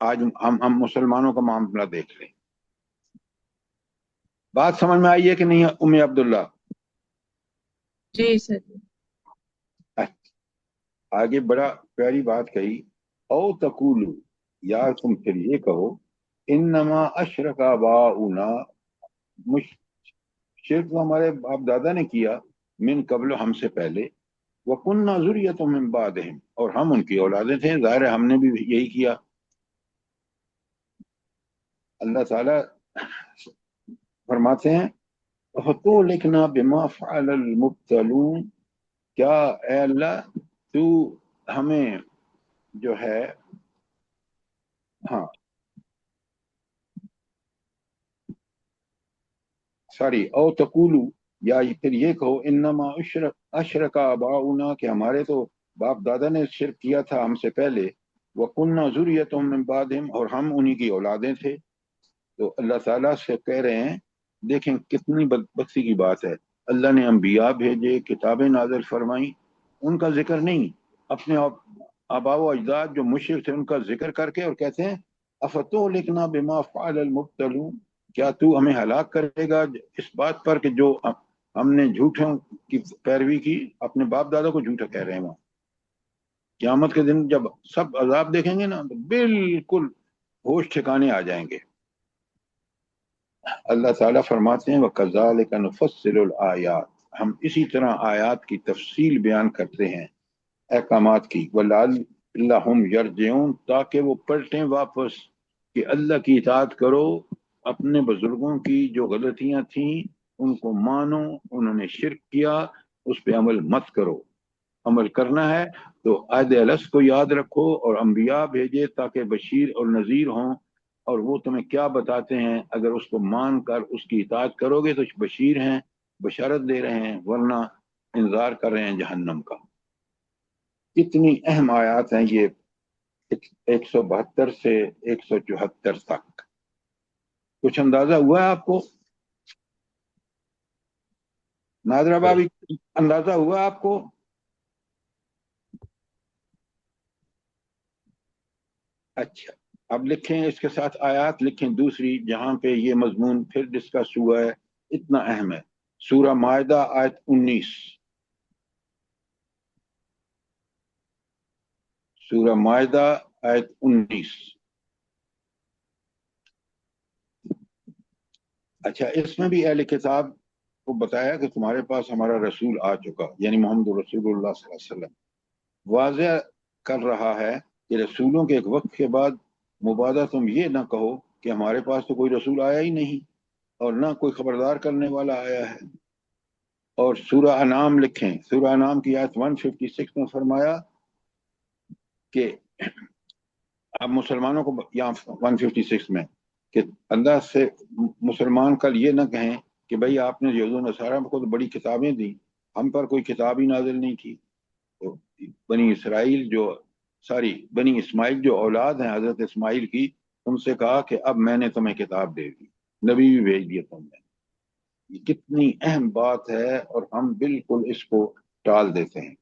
آج ہم مسلمانوں کا معاملہ دیکھ لیں۔ بات سمجھ میں آئی ہے کہ نہیں ام عبداللہ؟ جی سر۔ آگے بڑا پیاری بات کہی، او تقولو، یا تم پھر یہ کہو، انما اشرک آباؤنا، شرک تو ہمارے باپ دادا نے کیا، من قبل، ہم سے پہلے، وَكُنَّا ذُرِّيَّةً مِّن بَعْدِهِمْ، اور ہم ان کی اولادیں تھے، ظاہر ہے ہم نے بھی یہی کیا۔ اللہ تعالیٰ فرماتے ہیں فَتُهْلِكْنَا بِمَا فَعَلَ الْمُبْطِلُونَ، کیا اے اللہ تو ہمیں جو ہے، ہاں سوری، او تقولو، یا پھر یہ کہو، انما اشرک آباؤنا، کہ ہمارے تو باپ دادا نے شرک کیا تھا ہم سے پہلے، وَكُنَّا ذُرِّيَّةً مِّن بَعْدِهِمْ، اور ہم انہی کی اولادیں تھے۔ تو اللہ تعالیٰ سے کہہ رہے ہیں، دیکھیں کتنی بدبختی کی بات ہے، اللہ نے انبیاء بھیجے، کتابیں نازل فرمائیں، ان کا ذکر نہیں، اپنے آباء و اجداد جو مشرک تھے ان کا ذکر کر کے، اور کہتے ہیں افتہلکنا بما فعل المبطلون، کیا تو ہمیں ہلاک کرے گا اس بات پر کہ جو ہم نے جھوٹوں کی پیروی کی، اپنے باپ دادا کو جھوٹا کہہ رہے ہیں۔ وہاں قیامت کے دن جب سب عذاب دیکھیں گے نا تو بالکل ہوش ٹھکانے آ جائیں گے۔ اللہ تعالیٰ فرماتے ہیں وَكَذَلِكَ نُفَصِّلُ الْآيَاتِ، ہم اسی طرح آیات کی تفصیل بیان کرتے ہیں، احکامات کی، وَلَعَلَّهُمْ يَرْجِعُونَ، تاکہ وہ پلٹیں واپس کہ اللہ کی اطاعت کرو، اپنے بزرگوں کی جو غلطیاں تھیں ان کو مانو، انہوں نے شرک کیا اس پہ عمل مت کرو۔ عمل کرنا ہے تو عہد الست کو یاد رکھو، اور انبیاء بھیجے تاکہ بشیر اور نذیر ہوں، اور وہ تمہیں کیا بتاتے ہیں، اگر اس کو مان کر اس کی اطاعت کرو گے تو بشیر ہیں، بشارت دے رہے ہیں، ورنہ انذار کر رہے ہیں جہنم کا۔ کتنی اہم آیات ہیں یہ، 172 سے 174 تک۔ کچھ اندازہ ہوا ہے آپ کو؟ ناظرہ بابی، اندازہ ہوا آپ کو؟ اچھا، اب لکھیں اس کے ساتھ آیات لکھیں دوسری جہاں پہ یہ مضمون پھر ڈسکس ہوا ہے، اتنا اہم ہے۔ سورہ مائدہ آیت 19، سورہ مائدہ آیت 19۔ اچھا، اس میں بھی اہل کتاب کو بتایا کہ تمہارے پاس ہمارا رسول آ چکا، یعنی محمد رسول اللہ صلی اللہ علیہ وسلم، واضح کر رہا ہے کہ رسولوں کے ایک وقت کے بعد مبادہ تم یہ نہ کہو کہ ہمارے پاس تو کوئی رسول آیا ہی نہیں اور نہ کوئی خبردار کرنے والا آیا ہے۔ اور سورہ انعام لکھیں، سورہ انعام کی آیت 156 میں فرمایا کہ اب مسلمانوں کو، یہاں 156 میں کہ اللہ سے مسلمان کل یہ نہ کہیں کہ بھائی آپ نے یہود و نصارہ کو تو بڑی کتابیں دی، ہم پر کوئی کتاب ہی نازل نہیں کی۔ تو بنی اسرائیل بنی اسماعیل جو اولاد ہیں حضرت اسماعیل کی، ان سے کہا کہ اب میں نے تمہیں کتاب دے دی، نبی بھی بھیج دیا تم نے۔ یہ کتنی اہم بات ہے اور ہم بالکل اس کو ٹال دیتے ہیں۔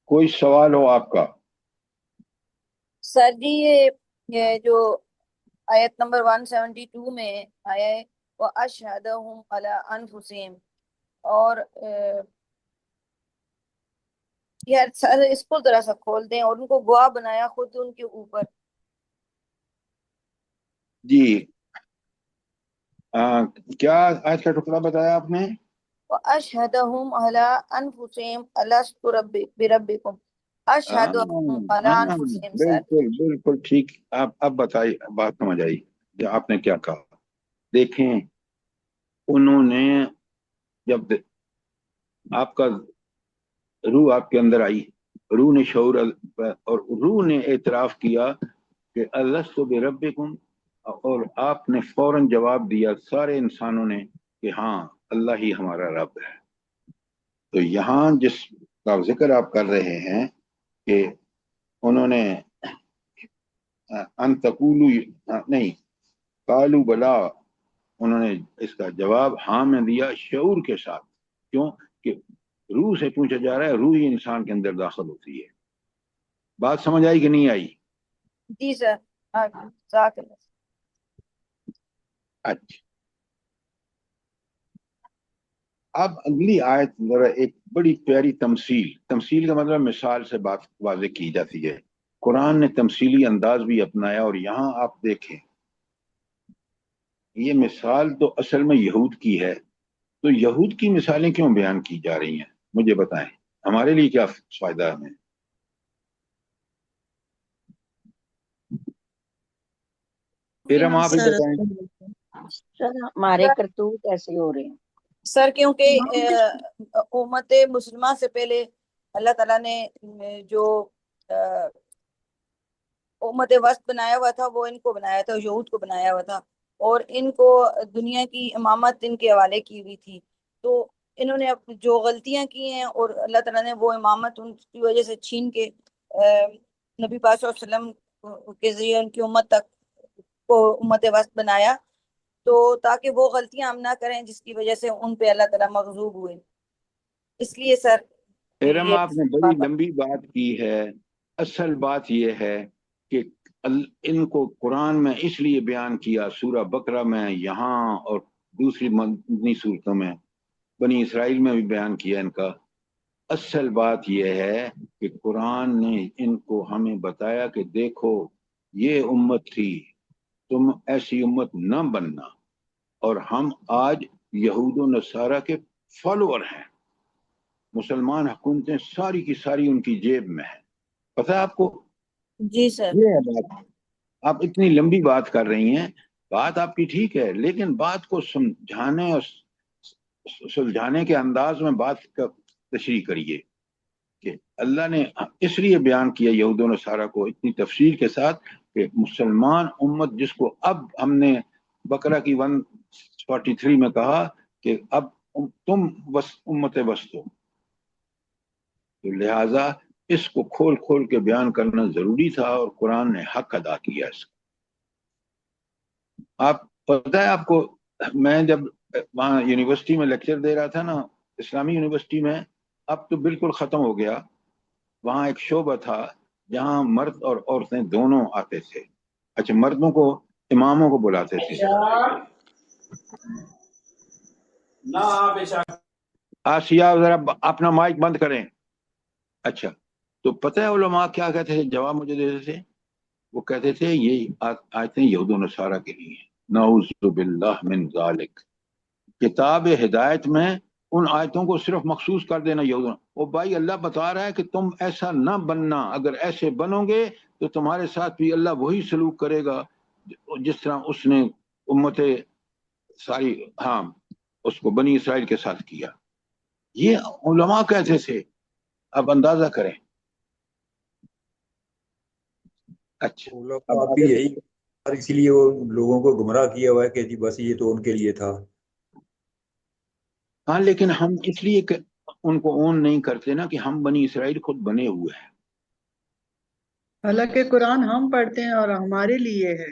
کوئی سوال ہو آپ کا؟ سر جی یہ جو آیت نمبر 172 میں آیا ہے وَأَشْهَدَهُمْ عَلَىٰ أَنفُسِهِمْ، اور یار سر اس کو ذرا سا کھول دیں، اور ان کو گواہ بنایا خود ان کے اوپر۔ جی کیا آیت کا ٹکڑا بتایا آپ نے؟ وَأَشْهَدَهُمْ عَلَىٰ أَنفُسِهِمْ أَلَسْتُ بِرَبِّكُمْ، أَشْهَدُهُمْ عَلَىٰ أَنفُسِهِمْ سر۔ بالکل ٹھیک، آپ بتائی، بات سمجھ آئی جو آپ نے کیا کہا۔ دیکھیں انہوں نے جب آپ کا روح آپ کے اندر آئی، روح نے شعور اور روح نے اعتراف کیا کہ الست بربکم، اور آپ نے فوراً جواب دیا سارے انسانوں نے کہ ہاں اللہ ہی ہمارا رب ہے۔ تو یہاں جس کا ذکر آپ کر رہے ہیں کہ انہوں نے ان تقولو نہیں قالو بلا، انہوں نے اس کا جواب ہاں میں دیا شعور کے ساتھ۔ کیوں کہ روح سے پوچھا جا رہا ہے، روح ہی انسان کے اندر داخل ہوتی ہے۔ بات سمجھ آئی کہ نہیں آئی؟ جی سر، جزاک اللہ۔ اچھا، اب اگلی آیت ذرا ایک بڑی پیاری تمثیل کا مطلب مثال سے بات واضح کی جاتی ہے۔ قرآن نے تمثیلی انداز بھی اپنایا، اور یہاں آپ دیکھیں یہ مثال تو اصل میں یہود کی ہے، تو یہود کی مثالیں کیوں بیان کی جا رہی ہیں؟ مجھے بتائیں، ہمارے لیے کیا فائدہ ہے؟ ہمیں پھر ہم آپ ہی بتائیں۔ سر ہمارے کرتوت ایسے ہو رہے ہیں سر، کیونکہ امت مسلمہ سے پہلے اللہ تعالیٰ نے جو امت وسط بنایا ہوا تھا وہ ان کو بنایا تھا، یہود کو بنایا ہوا تھا، اور ان کو دنیا کی امامت ان کے حوالے کی ہوئی تھی۔ تو انہوں نے جو غلطیاں کی ہیں، اور اللہ تعالیٰ نے وہ امامت ان کی وجہ سے چھین کے نبی پاک صلی اللہ علیہ وسلم کے ذریعے ان کی امت تک کو امت وسط بنایا، تو تاکہ وہ غلطیاں ہم نہ کریں جس کی وجہ سے ان پہ اللہ تعالیٰ مغضوب ہوئے۔ اس لیے سر ارم آپ نے بڑی لمبی بات کی ہے۔ اصل بات یہ ہے کہ ان کو قرآن میں اس لیے بیان کیا، سورہ بقرہ میں یہاں اور دوسری مدنی صورتوں میں، بنی اسرائیل میں بھی بیان کیا ان کا۔ اصل بات یہ ہے کہ قرآن نے ان کو ہمیں بتایا کہ دیکھو یہ امت تھی، تم ایسی امت نہ بننا، اور ہم آج یہود و نصارہ کے فالوور ہیں۔ مسلمان حکومتیں ساری کی ساری ان کی جیب میں ہیں، پتہ ہے آپ کو؟ جی سر، یہ ہے بات۔ آپ اتنی لمبی بات کر رہی ہیں، بات آپ کی ٹھیک ہے، لیکن بات کو سمجھانے اور سلجھانے کے انداز میں بات کا تشریح کریے کہ اللہ نے اس لیے بیان کیا یہود و نصارہ کو اتنی تفصیل کے ساتھ کہ مسلمان امت جس کو اب ہم نے بقرہ کی 143 میں کہا کہ اب تم امت وسط ہو، تو لہٰذا اس کو کھول کھول کے بیان کرنا ضروری تھا، اور قرآن نے حق ادا کیا اس کا۔ آپ پتہ ہے آپ کو، میں جب وہاں یونیورسٹی میں لیکچر دے رہا تھا نا، اسلامی یونیورسٹی میں، اب تو بالکل ختم ہو گیا، وہاں ایک شعبہ تھا جہاں مرد اور عورتیں دونوں آتے تھے۔ اچھا، مردوں کو اماموں کو بلاتے تھے۔ آسیہ ذرا اپنا مائک بند کریں۔ اچھا، تو پتہ ہے علماء کیا کہتے تھے؟ جواب مجھے دیتے تھے، وہ کہتے تھے یہ آیتیں یہود و نصارہ کے لیے ہیں، نعوذ باللہ من ذالک۔ کتاب ہدایت میں ان آیتوں کو صرف مخصوص کر دینا یہود، وہ بھائی اللہ بتا رہا ہے کہ تم ایسا نہ بننا، اگر ایسے بنو گے تو تمہارے ساتھ بھی اللہ وہی سلوک کرے گا جس طرح اس نے امت ساری اس کو بنی اسرائیل کے ساتھ کیا۔ یہ علماء کہتے تھے، اب اندازہ کریں۔ اچھا وہ لوگ اب تو اب بھی یہی، اور اسی لیے وہ لوگوں کو گمراہ کیا ہوا ہے کہ جی بس یہ تو ان کے لیے تھا۔ ہاں لیکن ہم اس لیے کہ ان کو اون نہیں کرتے نا کہ ہم بنی اسرائیل خود بنے ہوئے ہیں، حالانکہ قرآن ہم پڑھتے ہیں اور ہمارے لیے ہے۔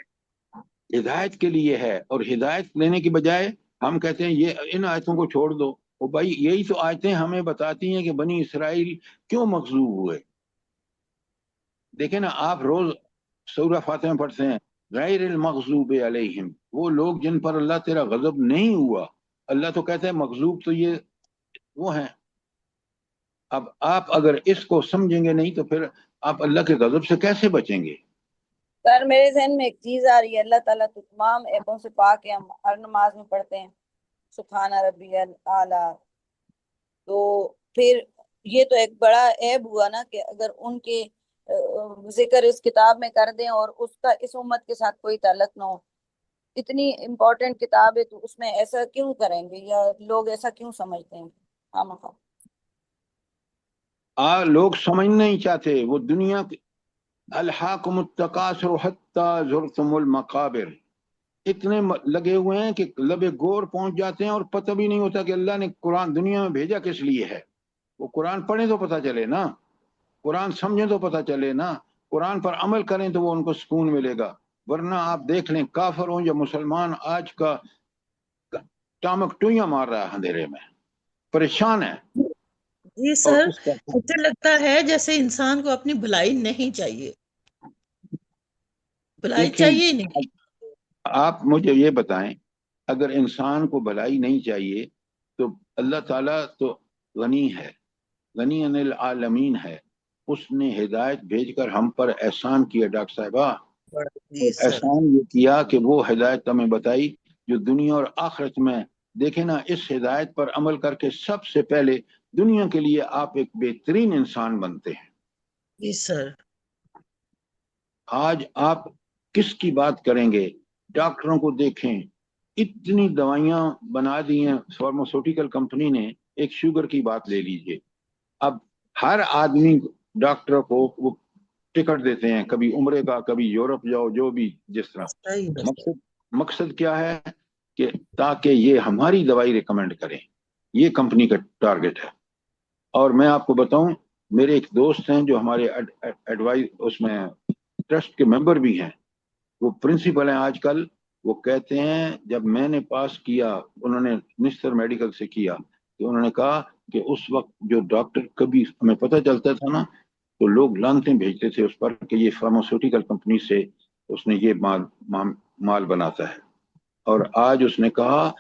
ہدایت کے لیے ہے، اور ہدایت لینے کی بجائے ہم کہتے ہیں یہ ان آیتوں کو چھوڑ دو۔ وہ بھائی یہی تو آیتیں ہمیں بتاتی ہیں کہ بنی اسرائیل کیوں مغضوب ہوئے۔ دیکھیں نا، آپ روز سورہ فاتحہ پڑھتے ہیں غیر المغضوب علیہم، وہ لوگ جن پر اللہ تیرا غضب نہیں ہوا۔ اللہ تو کہتا ہے مغضوب تو یہ وہ ہیں۔ اب آپ اگر اس کو سمجھیں گے نہیں تو پھر آپ اللہ کے غضب سے کیسے بچیں گے؟ سر میرے ذہن میں ایک چیز آ رہی ہے، اللہ تعالیٰ تو تمام عیبوں سے پاک ہے، ہم ہر نماز میں پڑھتے ہیں سبحان ربی الاعلیٰ، تو پھر یہ تو ایک بڑا عیب ہوا نا کہ اگر ان کے ذکر اس کتاب میں کر دیں اور اس کا اس امت کے ساتھ کوئی تعلق نہ ہو۔ اتنی امپورٹنٹ کتاب ہے تو اس میں ایسا کیوں کریں گے، یا لوگ ایسا کیوں سمجھتے ہیں؟ لوگ سمجھنا نہیں چاہتے، وہ دنیا کی الحاکم التکاثر حتی زرتم المقابر، اتنے لگے ہوئے ہیں کہ لبے گور پہنچ جاتے ہیں اور پتہ بھی نہیں ہوتا کہ اللہ نے قرآن دنیا میں بھیجا کس لیے ہے۔ وہ قرآن پڑھیں تو پتہ چلے نا، قرآن سمجھیں تو پتہ چلے نا، قرآن پر عمل کریں تو وہ ان کو سکون ملے گا۔ ورنہ آپ دیکھ لیں کافر ہوں یا مسلمان، آج کا ٹامک ٹوئیاں مار رہا ہے اندھیرے میں، پریشان ہے۔ جی سر، مجھے لگتا ہے جیسے انسان کو اپنی بھلائی نہیں چاہیے، بھلائی دیکھیں چاہیے ہی نہیں۔ آپ مجھے یہ بتائیں، اگر انسان کو بھلائی نہیں چاہیے تو اللہ تعالیٰ تو غنی ہے، غنی عن العالمین ہے، اس نے ہدایت بھیج کر ہم پر احسان کیا ڈاکٹر صاحبہ، جی سر، احسان یہ کیا کہ وہ ہدایت ہمیں بتائی جو دنیا اور آخرت میں، دیکھیں نا، اس ہدایت پر عمل کر کے سب سے پہلے دنیا کے لیے آپ ایک بہترین انسان بنتے ہیں۔ جی سر، آج آپ کس کی بات کریں گے؟ ڈاکٹروں کو دیکھیں، اتنی دوائیاں بنا دی ہیں فارماسیوٹیکل کمپنی نے۔ ایک شوگر کی بات لے لیجئے، اب ہر آدمی ڈاکٹر کو وہ ٹکٹ دیتے ہیں، کبھی عمرے کا، کبھی یورپ جاؤ، جو بھی جس طرح۔ صحیح ہے۔ مقصد کیا ہے کہ تاکہ یہ ہماری دوائی ریکمینڈ کریں، یہ کمپنی کا ٹارگٹ ہے۔ اور میں آپ کو بتاؤں، میرے ایک دوست ہیں جو ہمارے ایڈوائز اس میں ٹرسٹ کے ممبر بھی ہیں، وہ پرنسپل ہیں آج کل، وہ کہتے ہیں جب میں نے پاس کیا، انہوں نے نستر میڈیکل سے کیا، تو انہوں نے کہا کہ اس وقت جو ڈاکٹر کبھی ہمیں پتہ چلتا تھا نا تو لوگ لانتیں بھیجتے تھے اس پر کہ یہ فارماسیوٹیکل کمپنی سے اس نے یہ مال بناتا ہے۔ اور آج اس نے کہا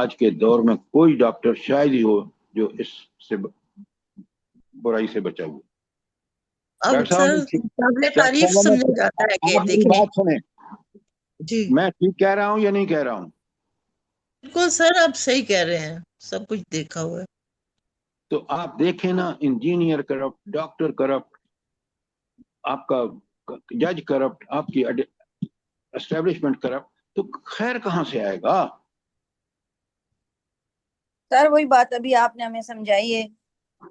آج کے دور میں کوئی ڈاکٹر شاید ہی ہو جو اس سے برائی سے بچا ہوا۔ اب ڈاکٹر سر صاحب قابل تعریف سمجھا جاتا ہے کہ آپ میری دیکھیں۔ بات سنیں، جی میں ٹھیک کہہ رہا ہوں یا نہیں کہہ رہا ہوں؟ بالکل سر، آپ صحیح کہہ رہے ہیں، سب کچھ دیکھا ہوا ہے۔ تو آپ دیکھیں نا، انجینئر کرپٹ، ڈاکٹر کرپٹ، آپ کا جج کرپٹ، آپ کی اسٹیبلشمنٹ کرپٹ، تو خیر کہاں سے آئے گا؟ سر وہی بات ابھی آپ نے ہمیں سمجھائی ہے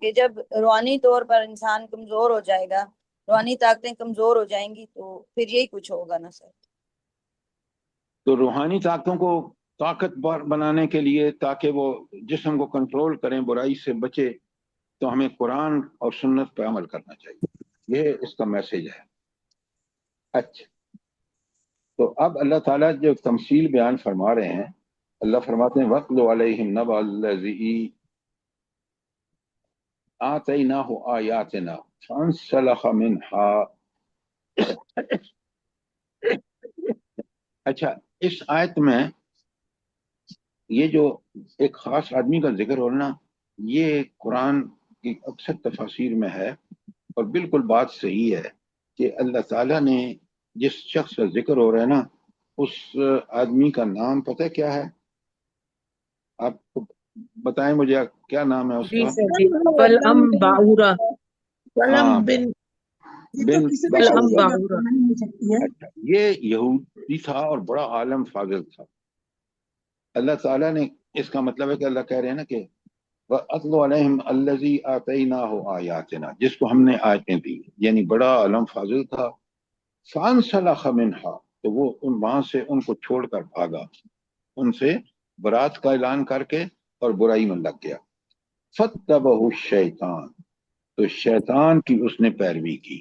کہ جب روحانی طور پر انسان کمزور ہو جائے گا، روحانی طاقتیں کمزور ہو جائیں گی، تو پھر یہی کچھ ہوگا نا سر۔ تو روحانی طاقتوں کو طاقتور بنانے کے لیے تاکہ وہ جسم کو کنٹرول کریں، برائی سے بچے، تو ہمیں قرآن اور سنت پہ عمل کرنا چاہیے، یہ اس کا میسج ہے۔ اچھا، تو اب اللہ تعالیٰ جو تمثیل بیان فرما رہے ہیں، اللہ فرماتے ہیں وَاتْلُ عَلَيْهِمْ نَبَأَ الَّذِي آتَيْنَاهُ آيَاتِنَا فَانسَلَخَ مِنْهَا۔ اچھا، اس آیت میں یہ جو ایک خاص آدمی کا ذکر ہو رہا نا، یہ قرآن کی اکثر تفاسیر میں ہے، اور بالکل بات صحیح ہے کہ اللہ تعالیٰ نے جس شخص کا ذکر ہو رہا ہے نا، اس آدمی کا نام پتہ کیا ہے؟ آپ بتائیں مجھے کیا نام ہے اس جی کا؟ سر جی، بلعم باورا، بلعم بن یہ تو کسی کا بلعم شخصیت باورا۔ نہیں ہو سکتی ہے۔ اچھا، یہ یہودی تھا اور بڑا عالم فاضل تھا۔ اللہ تعالیٰ نے اس کا مطلب ہے کہ اللہ کہہ رہے ہیں نا کہ وَأَتْلُ عَلَيْهِمْ الَّذِي آتَيْنَاهُ آيَاتِنَا، جس کو ہم نے آیتیں دی، یعنی بڑا عالم فاضل تھا، فانسلخ منہا، تو وہ وہاں سے ان کو چھوڑ کر بھاگا، ان سے برات کا اعلان کر کے اور برائی میں لگ گیا. فتبہ الشیطان، تو شیطان کی اس نے پیروی کی.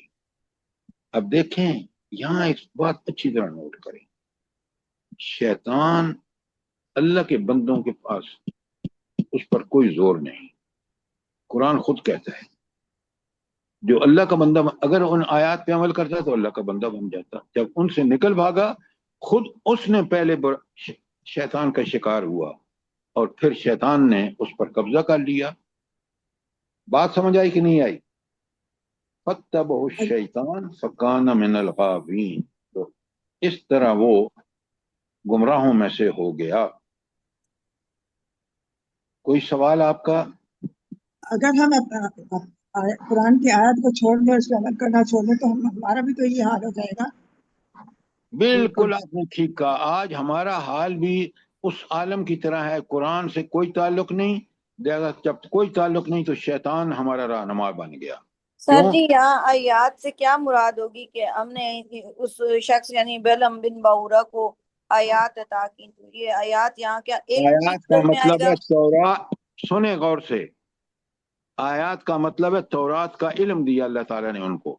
اب دیکھیں یہاں ایک بات اچھی طرح نوٹ کریں، شیطان اللہ کے بندوں کے پاس اس پر کوئی زور نہیں. قرآن خود کہتا ہے جو اللہ کا بندہ اگر ان آیات پہ عمل کرتا تو اللہ کا بندہ بن جاتا. جب ان سے نکل بھاگا، خود اس نے پہلے شیطان کا شکار ہوا اور پھر شیطان نے اس پر قبضہ کر لیا. بات سمجھ آئی کہ نہیں آئی؟ فَاتَّبَعُ الشَّيْطَانَ فَكَانَ مِنَ الْغَاوِينَ، تو اس طرح وہ گمراہوں میں سے ہو گیا. کوئی سوال آپ کا؟ اگر ہم قرآن کی آیت کو چھوڑ دیں، اس پہ عمل کرنا چھوڑ دیں، تو ہمارا بھی تو یہ حال ہو جائے گا. بالکل آپ نے ٹھیک کہا. آج ہمارا حال بھی اس عالم کی طرح ہے، قرآن سے کوئی تعلق نہیں. جب کوئی تعلق نہیں تو شیطان ہمارا رہنما بن گیا. سر جی یہاں آیات سے کیا مراد ہوگی کہ ہم نے اس شخص یعنی بلعم بن باورہ کو آیات عطا کی، تو یہ آیات یہاں کیا علم کی آیات کا صورت میں آئے مطلب گا؟ ہے تورات. سنیں غور سے، آیات کا مطلب ہے تورات کا علم دیا اللہ تعالیٰ نے ان کو.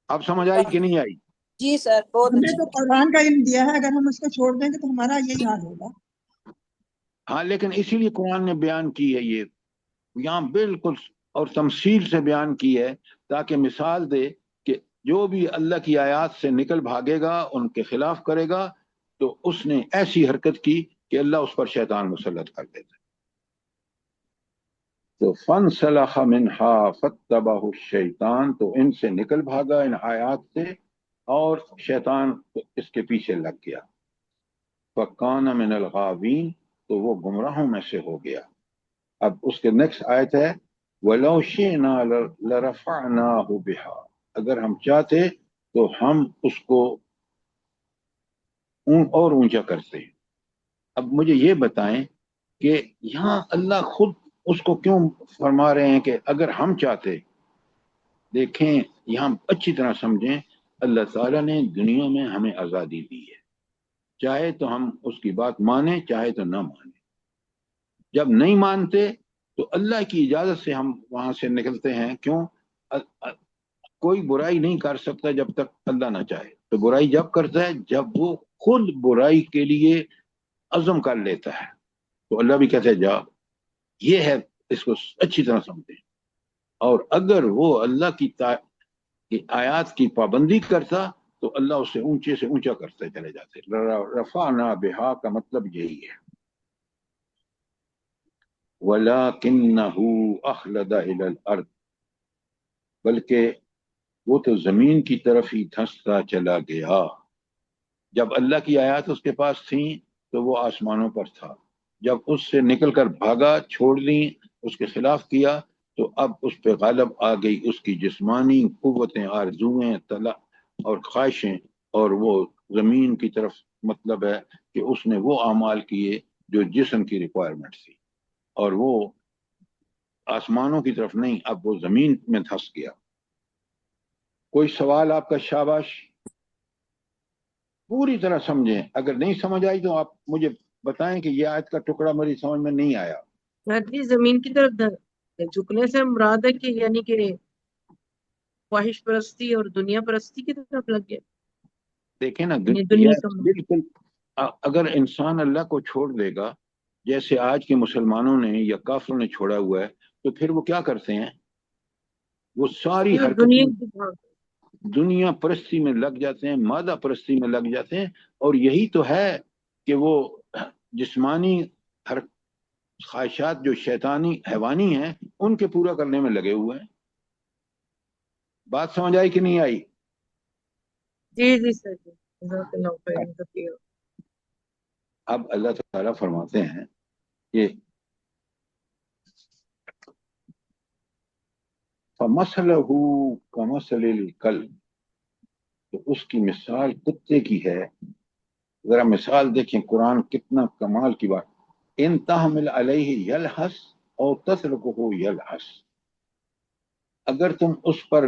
اب سمجھ آئی کہ نہیں آئی؟ جی سر بہت ہمیں اچھی. تو قرآن کا علم دیا ہے، اگر ہم اس کو چھوڑ دیں گے تو ہمارا یہی حال ہوگا. ہاں لیکن اسی لیے قرآن نے بیان کی ہے یہ یہاں بالکل اور تمثیل سے بیان کی ہے تاکہ مثال دے کہ جو بھی اللہ کی آیات سے نکل بھاگے گا، ان کے خلاف کرے گا، تو اس نے ایسی حرکت کی کہ اللہ اس پر شیطان مسلط کر دیتا. تو فَانْسَلَخَ مِنْهَا فَاتَّبَعَهُ الشَّيْطَانُ، تو ان سے نکل بھاگا ان آیات سے اور شیطان اس کے پیچھے لگ گیا. فَكَانَ مِنَ الْغَاوِينَ، تو وہ گمراہوں میں سے ہو گیا. اب اس کے نیکسٹ آیت ہے وَلَوْ شِئْنَا لَرَفَعْنَاهُ بِهَا، اگر ہم چاہتے تو ہم اس کو اور اونچا کرتے. اب مجھے یہ بتائیں کہ یہاں اللہ خود اس کو کیوں فرما رہے ہیں کہ اگر ہم چاہتے؟ دیکھیں یہاں اچھی طرح سمجھیں، اللہ تعالیٰ نے دنیا میں ہمیں آزادی دی ہے، چاہے تو ہم اس کی بات مانیں چاہے تو نہ مانیں. جب نہیں مانتے تو اللہ کی اجازت سے ہم وہاں سے نکلتے ہیں. کیوں؟ کوئی برائی نہیں کر سکتا جب تک اللہ نہ چاہے. تو برائی جب کرتا ہے جب وہ خود برائی کے لیے عزم کر لیتا ہے، تو اللہ بھی کہتے ہیں جا. یہ ہے، اس کو اچھی طرح سمجھیں. اور اگر وہ اللہ کی آیات کی پابندی کرتا تو اللہ اسے اونچے سے اونچا کرتے چلے جاتے. رفعنا بہا کا مطلب یہی ہے. وَلَكِنَّهُ أَخْلَدَ إِلَى الْأَرْضِ، بلکہ وہ تو زمین کی طرف ہی دھنستا چلا گیا. جب اللہ کی آیات اس کے پاس تھیں تو وہ آسمانوں پر تھا، جب اس سے نکل کر بھاگا، چھوڑ دیں، اس کے خلاف کیا، تو اب اس پہ غالب آ گئی اس کی جسمانی قوتیں، آرزویں، طلب اور خواہشیں، اور وہ زمین کی طرف مطلب ہے کہ اس نے وہ اعمال کیے جو جسم کی ریکوائرمنٹ تھی، اور وہ آسمانوں کی طرف نہیں، اب وہ زمین میں دھس گیا. کوئی سوال آپ کا؟ شاباش، پوری طرح سمجھیں. اگر نہیں سمجھ آئی تو آپ مجھے بتائیں کہ یہ آیت کا ٹکڑا میری سمجھ میں نہیں آیا. سر زمین کی طرف جھکنے سے مراد ہے کہ یعنی کہ خواہش پرستی اور دنیا پرستی کی طرف لگ گیا. دیکھیں نا دنیا کا بالکل اگر انسان اللہ کو چھوڑ دے گا جیسے آج کے مسلمانوں نے یا کافروں نے چھوڑا ہوا ہے، تو پھر وہ کیا کرتے ہیں؟ وہ ساری حرکتیں دنیا پرستی میں لگ جاتے ہیں، مادہ پرستی میں لگ جاتے ہیں. اور یہی تو ہے کہ وہ جسمانی خواہشات جو شیطانی حیوانی ہیں ان کے پورا کرنے میں لگے ہوئے ہیں. بات سمجھ آئی کہ نہیں آئی؟ جی جی سر جی، جزاک اللہ خیر. اب اللہ تعالیٰ فرماتے ہیں کہ فَمَثَلُهُ كَمَثَلِ الْكَلْبِ، تو اس کی مثال کتے کی ہے. ذرا مثال دیکھیں، قرآن کتنا کمال کی بات. ان تحمل علیہ یلحس او تترکہ یلحس، اگر تم اس پر